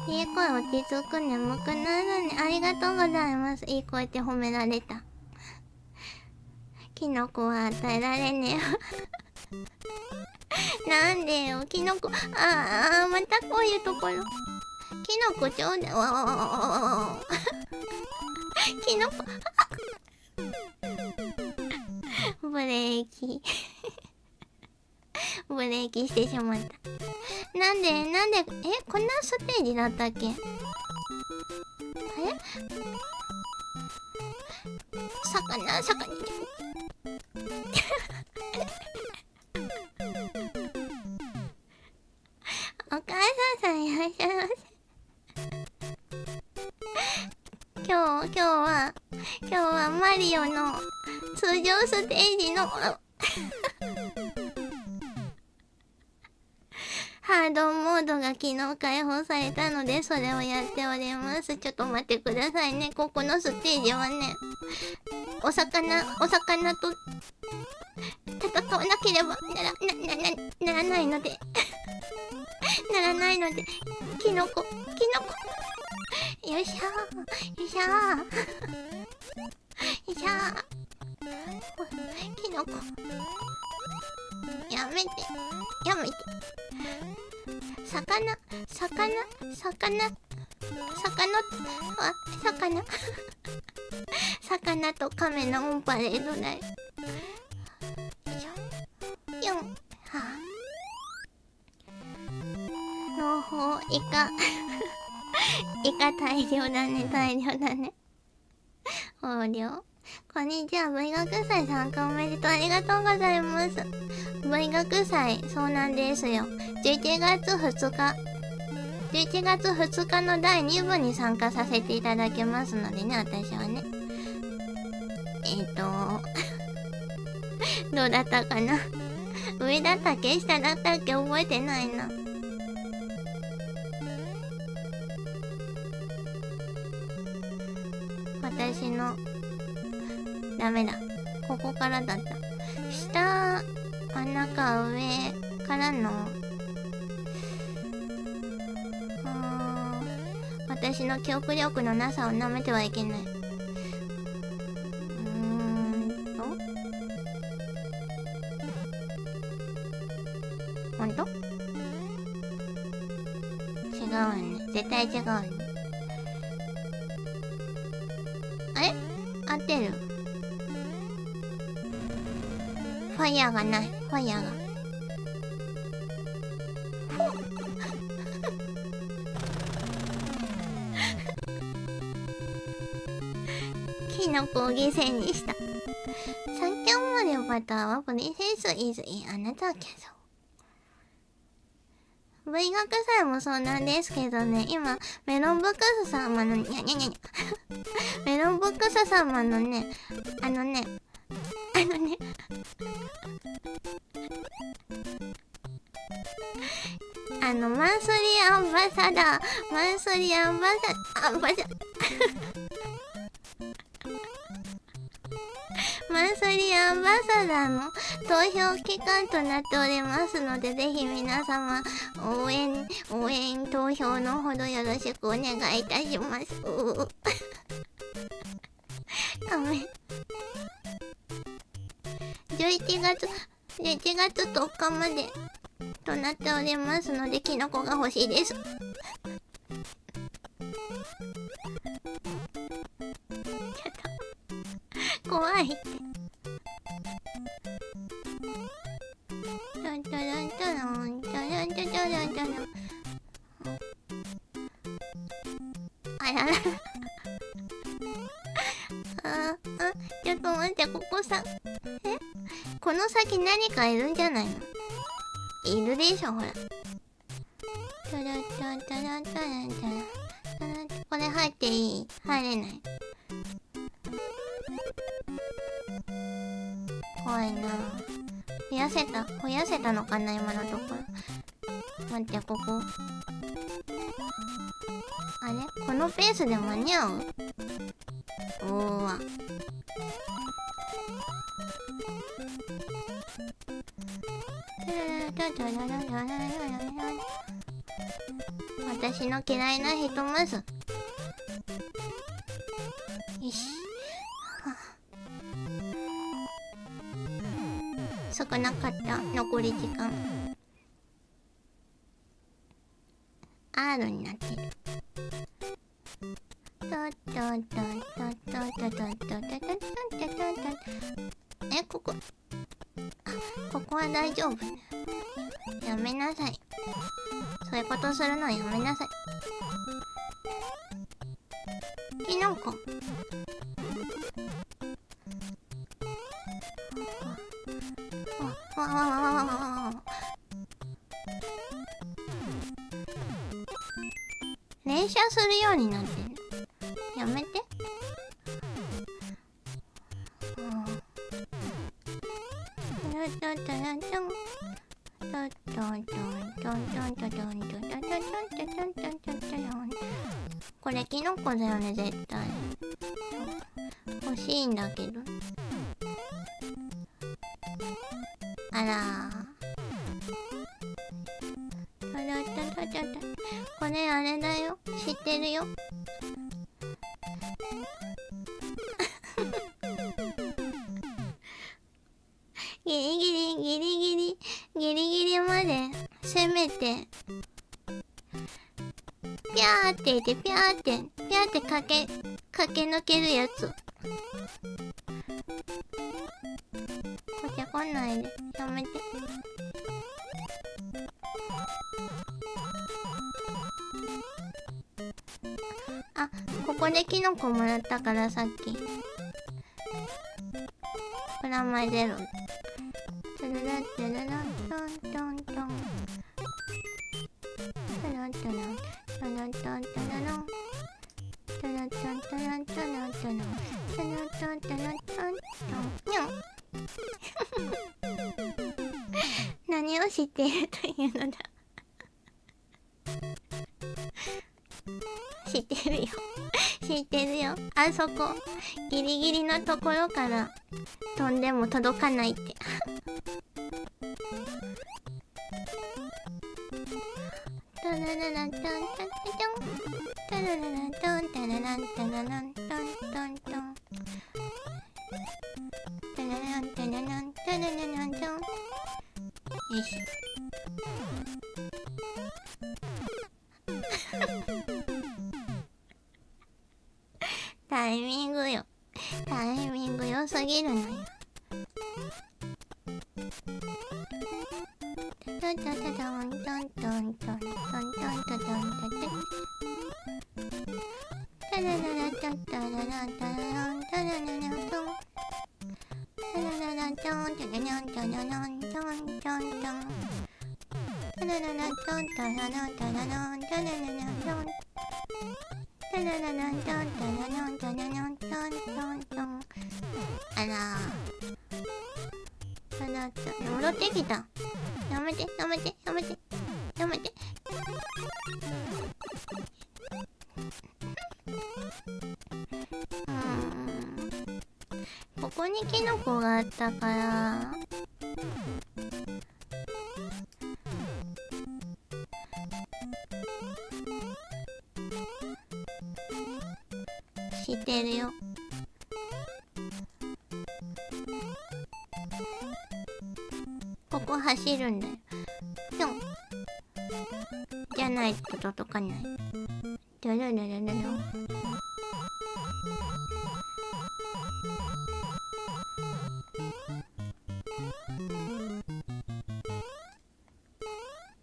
いい声落ち着く、眠くなるね。ありがとうございます。いい声って褒められた。キノコは与えられねえよ。なんでよ、キノコ。またこういうところ。キノコちょうだい。キノコ。ブレーキ。ブレーキしてしまった。なんで、こんなステージだったっけ？魚。お母さんいらっしゃいませ。今日はマリオの通常ステージのハードモードが昨日解放されたので、それをやっております。ちょっと待ってくださいね。ここのステージはね、お魚と戦わなければならないのでキノコ。よいしょー。キノコ。やめて。魚と亀のオンパレードだよ。のほう、イカ大量だね。豊漁。こんにちは。V 学祭参加おめでとう。ありがとうございます。V 学祭、そうなんですよ。11月2日の第2部に参加させていただきますのでね、私はね。どうだったかな。上だったっけ下だったっけ覚えてないな。私のダメだ、ここからだった。下、中、上からの私の記憶力のなさを舐めてはいけない。んと？違うよね。絶対違うよね。あれ？合ってる。ファイヤーがない。ファイヤーが。キノコを犠牲にした。三キャンモリバターはプリンセスイズインあなたけど。V 学祭もそうなんですけどね、今、メロンブックス様の、メロンブックス様のね、マンスリーアンバサダー、マンスリーアンバサ、マンスリーアンバサダーの投票期間となっておりますので、ぜひ皆様応援投票のほどよろしくお願いいたします。ダメ。11月10日までとなっておりますので、キノコが欲しいです。怖いって。あららちょっと待って、ここさ、この先何かいるんじゃないの？いるでしょ、ほら。これ入っていい？入れない。怖いな。増やせたのかな、今のところ。待って、ここ。あれ？このペースで間に合う？おーわ。私の嫌いなヒトマス。よし。少なかった。残り時間。R になってる。ここ。ここは大丈夫。やめなさい。そういうことするのはやめなさい。キノコ。連射するようになってる。やめて。これキノコだよね、絶対。欲しいんだけど。あらこれあれだよ。知ってるよ。ギリギリまで攻めてピャーって言ってピャーって駆け抜けるやつ。こっち来ないで。やめて。あ、ここでキノコもらったからさっき。プラマイゼロ。何を知っているというのだ。知ってるよ。知ってるよ。あそこギリギリのところから飛んでも届かないって。よし。タタタタタンタンタンタンタンタンタンタンタンタラララタタララタララタララタンタラララタンタラランタラランタラランタンタンタンタラララタンタララタラランタラララタンタラララタンタラランタラランタンタンタン。あらー、戻ってきた。やめてやめてやめてやめて。ここにキノコがあったから知ってるよ。ここ走るんだよ。ぴょん。じゃないと届かない。ドロロロロロ。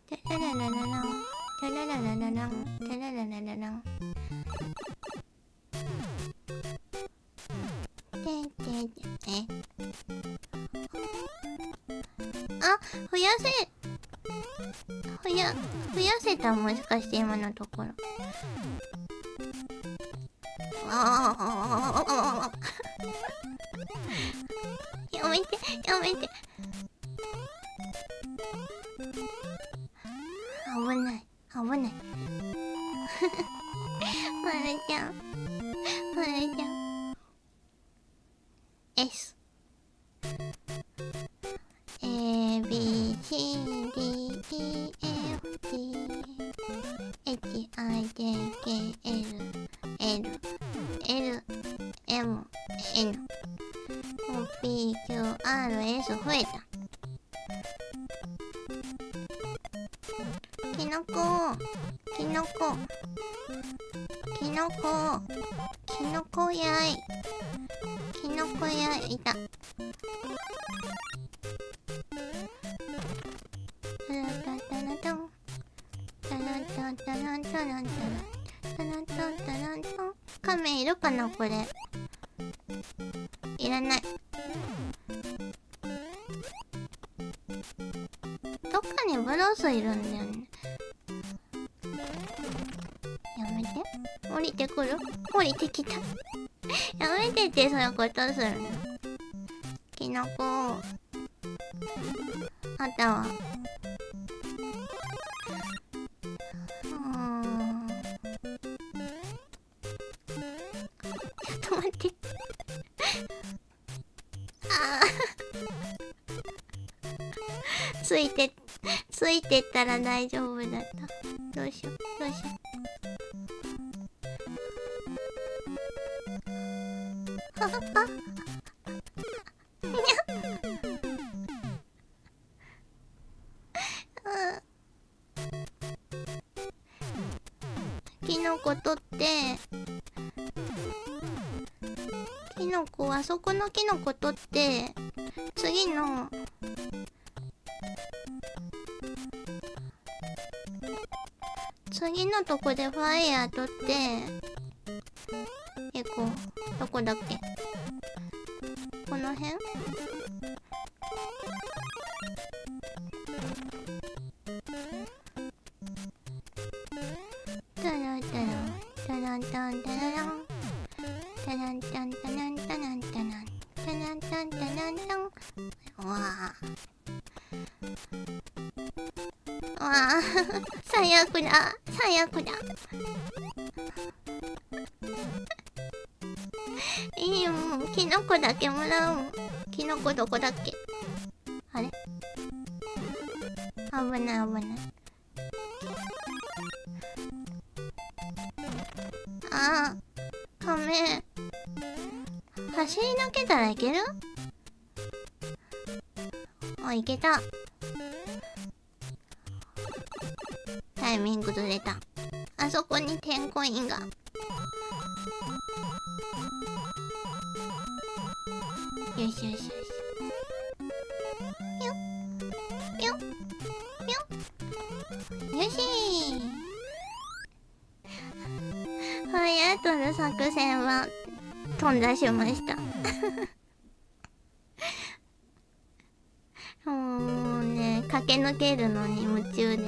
タラララララン、タラララララン、タラララララン。あ、増やせた、もしかして今のところ。やめてやめて。危ない危ない。まるちゃんまるちゃん S A B C D E F G H I J K L L L M N O P Q R S 増えた。キノコキノコキノコキノコやいキノコやいた。タラタタラタンタラタタランタランタランタランタランタランタン。カメいるかなこれ。いらない。どっかにブロスいるんだよね。やめて。降りてくる？降りてきた。やめてってそういうことするの。キノコあったわ。ちょっと待って。ああついてったら大丈夫だった。どうしようどうしよう。はははキノコ取ってキノコあそこのキノコ取って次のとこでファイヤー取ってどこだっけこの辺タラタラタランタンタラランタランタンタランタランタランタランタンタランタン。わあ最悪だ最悪だ。いいよもうキノコだけもらおう。キノコどこだっけ。あれ危ない危ない。あーカメ走り抜けたらいける？あ、いけた。タイミングずれた。あそこにテンコインが。よしよしよし。よっ。取る作戦は頓挫しましたもうね、駆け抜けるのに夢中で。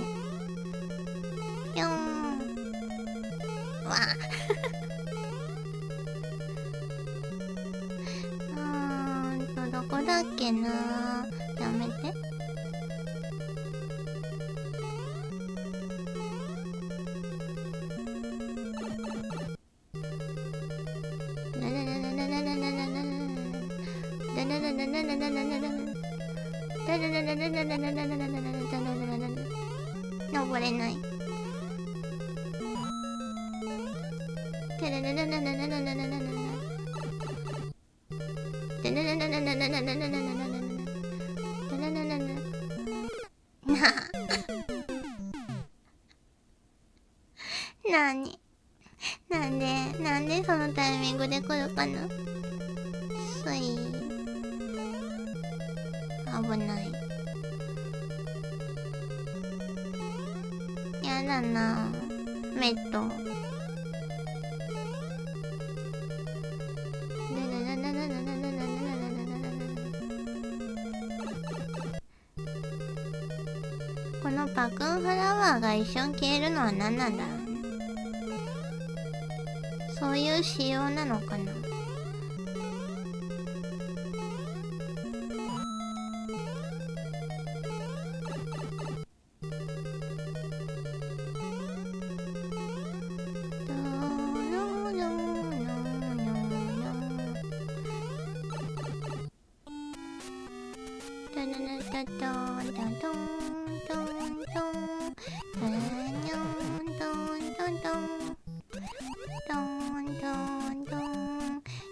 ぴょん。わどこだっけな。やめて。登れない。なになんでそのタイミングで来るかな。すい危ない。やだなメット。このパクンフラワーが一瞬消えるのは何なんだろうね。そういう仕様なのかな。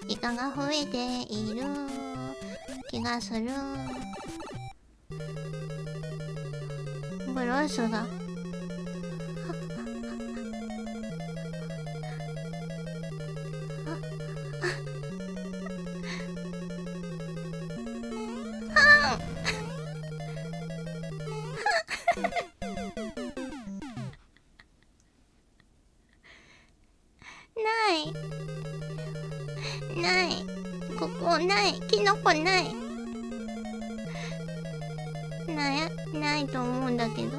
イカが増えている気がする。ブロスがない。ここない。キノコない。ないと思うんだけど。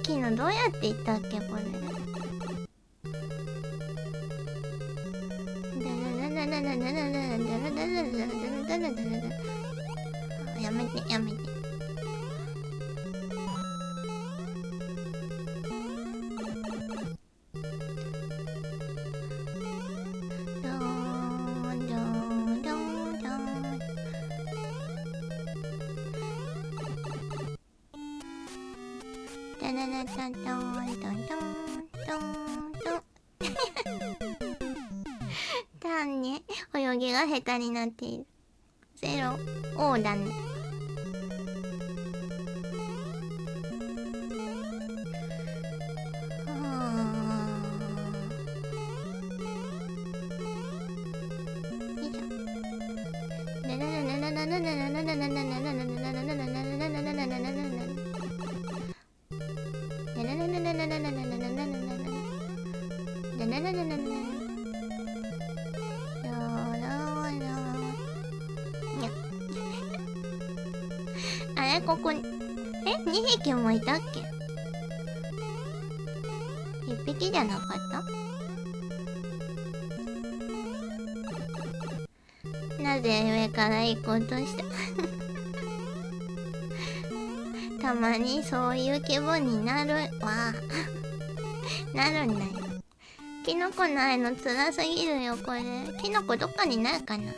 昨日どうやって行ったっけこれ。やめて。単に泳ぎが下手になっている。ゼロ王だね。あれここに2匹もいたっけ。1匹じゃなかった。なぜ上から行こうとしたたまにそういう気分になるわなるんだよ。キノコないの辛すぎるよこれ。キノコどっかにないかな。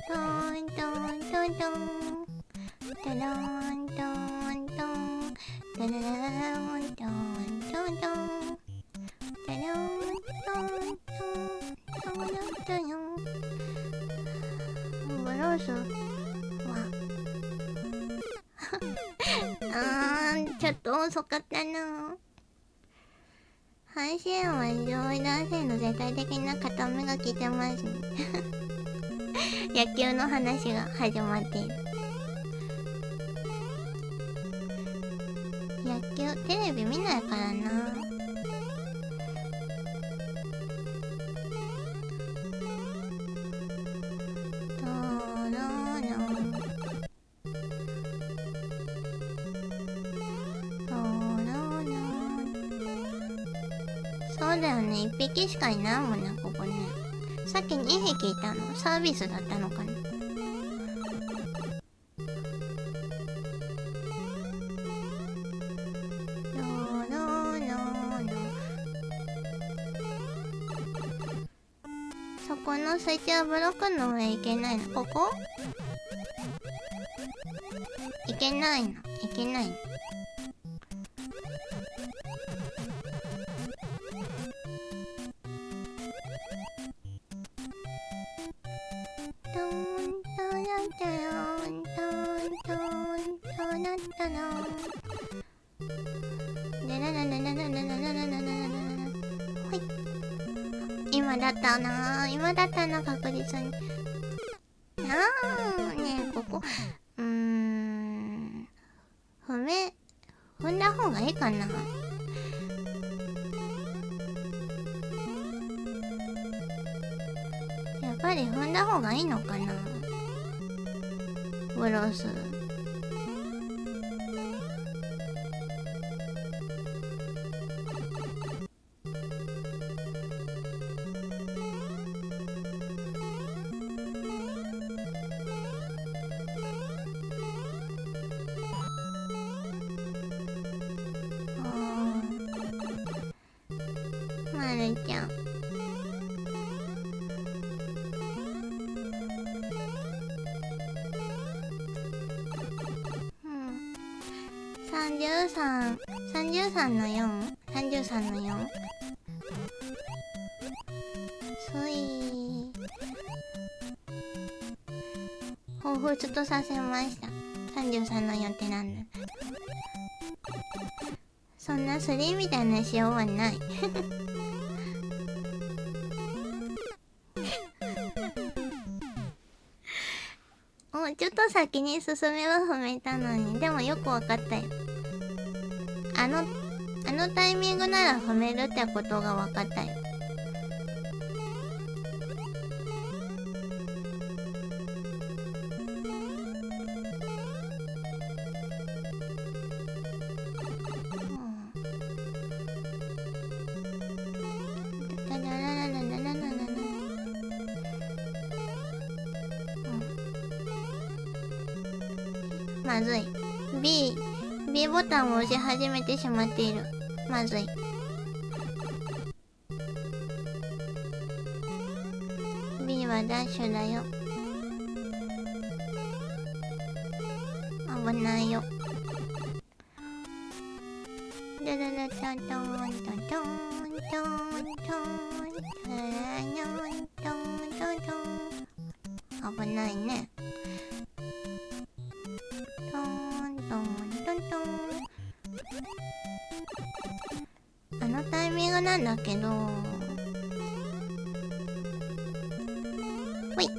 トントントントントロントントントロントントントントロントントンブロスはちょっと遅かったな。配信は上位男性の絶対的な固めが来てますね野球の話が始まっている。野球テレビ見ないからな。そうだよね、1匹しかいないもんね、ここね。さっき2匹いたのサービスだったのかな。そこの水中ブロックの上行けないの。ここ行けないの。行けないの。今だったな、今だったな、確実に。ねえ、ここ踏んだ方がいいかな。やっぱり踏んだ方がいいのかな、ブロス。まるちゃん。33の4。33の4。そい彷彿とさせました。33の4ってなんだ。そんな3みたいな仕様はない。もうちょっと先に進めば踏めたのに。でもよくわかったよ。あのタイミングなら踏めるってことがわかったよ。まずい。B ボタンを押し始めてしまっている。まずい。B はダッシュだよ。危ないよ。ドドドトントントントントントントン。危ないね。トントントントン。あのタイミングなんだけど。ほい。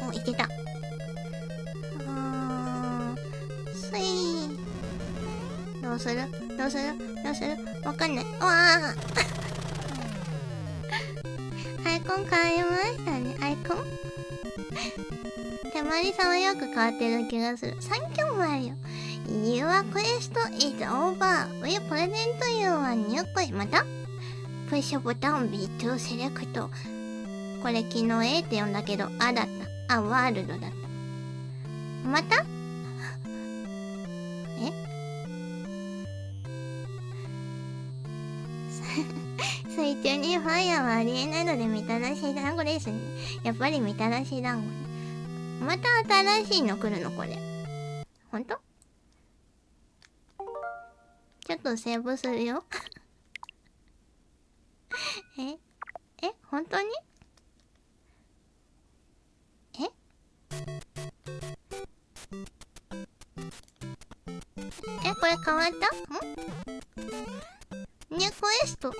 お、いけた。スイー。どうするどうするどうするわかんない。わあアイコン変えましたね。アイコン手まりさんはよく変わってる気がする。サンキューマリオ。Your quest is over. We present you a new quest. またプッシュボタン B to select。 これ昨日 A って読んだけどあだった。ワールドだった。また水中にファイヤーはありえないのでみたらし団子ですね。やっぱりみたらし団子ね。また新しいの来るのこれ。ほんと？ちょっとセーブするよ。本当に？これ変わった？ニュークエスト？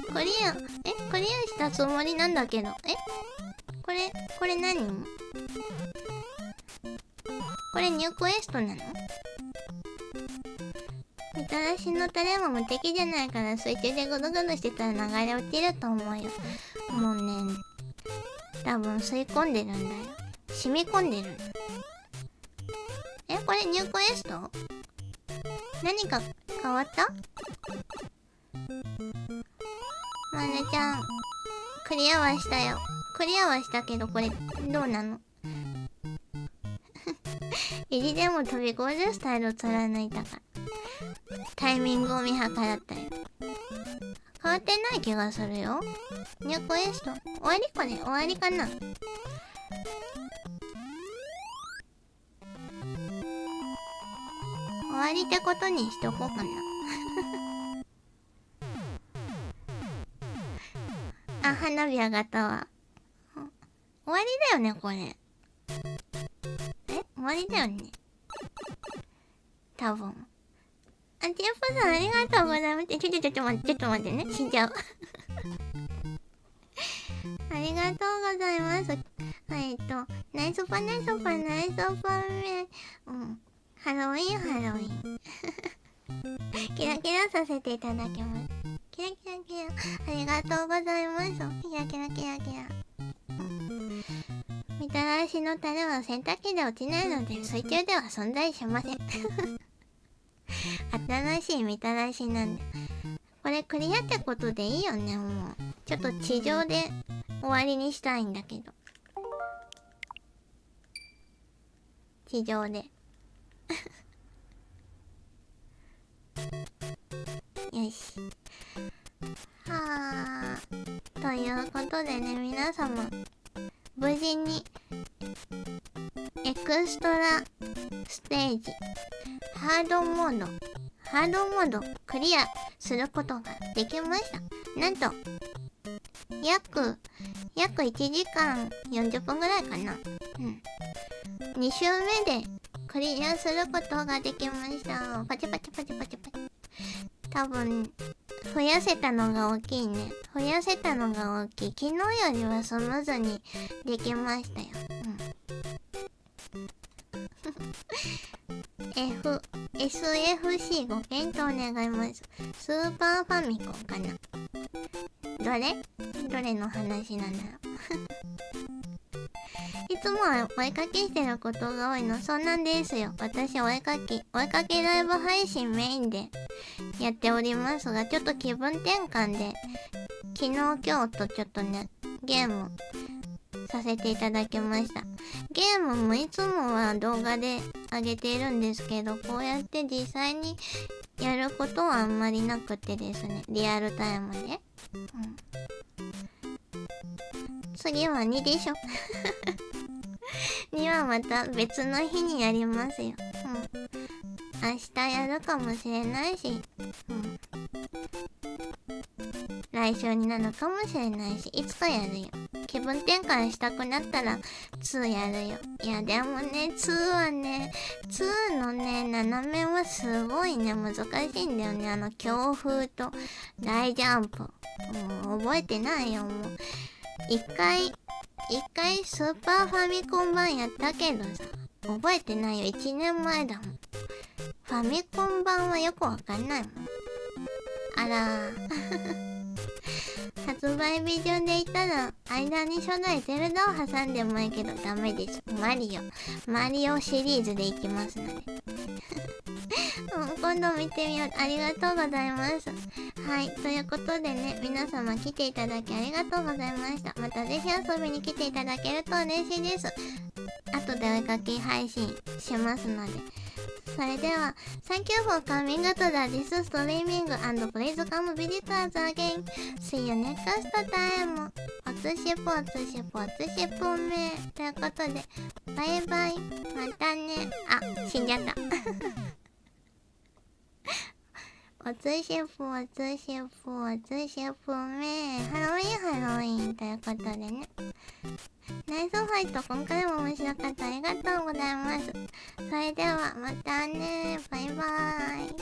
クリアしたつもりなんだけど。これ何？これれニュークエストなの？みたらしのタレも無敵じゃないから、水中でぐるぐるしてたら流れ落ちると思うよ。もうね、多分吸い込んでるんだよ。染み込んでるんだ。これニュークエスト？何か変わった？まるちゃん、クリアはしたよ。クリアはしたけど、これ、どうなの？意地でも飛び越えるスタイルを貫いたから。タイミングを見計らったよ。変わってない気がするよ。ニュークエスト。終わり？これ、終わりかな？終わりってことにしとこうかな。あ、花火上がったわ。終わりだよね、これ。終わりだよね。多分。あ、ティアポさんありがとうございます。ちょっと待ってね。死んじゃう。ありがとうございます。ナイスパめ。ハロウィン。キラキラさせていただきます。キラ。ありがとうございます。キラ。みたらしのタレは洗濯機で落ちないので水中では存在しません。新しいみたらしなんで。これクリアってことでいいよね、もう。ちょっと地上で終わりにしたいんだけど。地上で。よし。はあ。ということでね、皆様、無事に、エクストラステージ、ハードモードクリアすることができました。なんと、約1時間40分ぐらいかな。2周目でクリアすることができました。パチ。多分、増やせたのが大きいね。昨日よりはスムーズにできましたよ。SFC ご検討願います。スーパーファミコンかな。どれの話なんだろう。いつもはお絵かきしてることが多いの。そうなんですよ。私お絵かきライブ配信メインでやっておりますが、ちょっと気分転換で昨日今日とちょっとね、ゲームさせていただきました。ゲームもいつもは動画で上げているんですけど、こうやって実際にやることはあんまりなくてですね、リアルタイムで。次は2でしょ。2はまた別の日にやりますよ。明日やるかもしれないし、来週になるかもしれないし、いつかやるよ。気分転換したくなったら2やるよ。いやでもね、2はね、2のね、斜めはすごいね、難しいんだよね。強風と大ジャンプ。もう覚えてないよ、もう。一回スーパーファミコン版やったけどさ、覚えてないよ。1年前だもん。ファミコン版はよくわかんないもん。あら発売日順で言ったら間に初代ゼルダを挟んでもいいけどダメです。マリオシリーズでいきますので今度見てみよう。ありがとうございます。はい、ということでね、皆様来ていただきありがとうございました。またぜひ遊びに来ていただけると嬉しいです。後でお絵かき配信しますので。それでは、Thank you for coming to this streaming and please come visit us again. See you next time. おつしぽめ。ということで、バイバイ。またね。あ、死んじゃった。おつしぽめ。ハロウィンということでね。ナイスファイト、今回も面白かった。ありがとうございます。それではまたね。バイバーイ。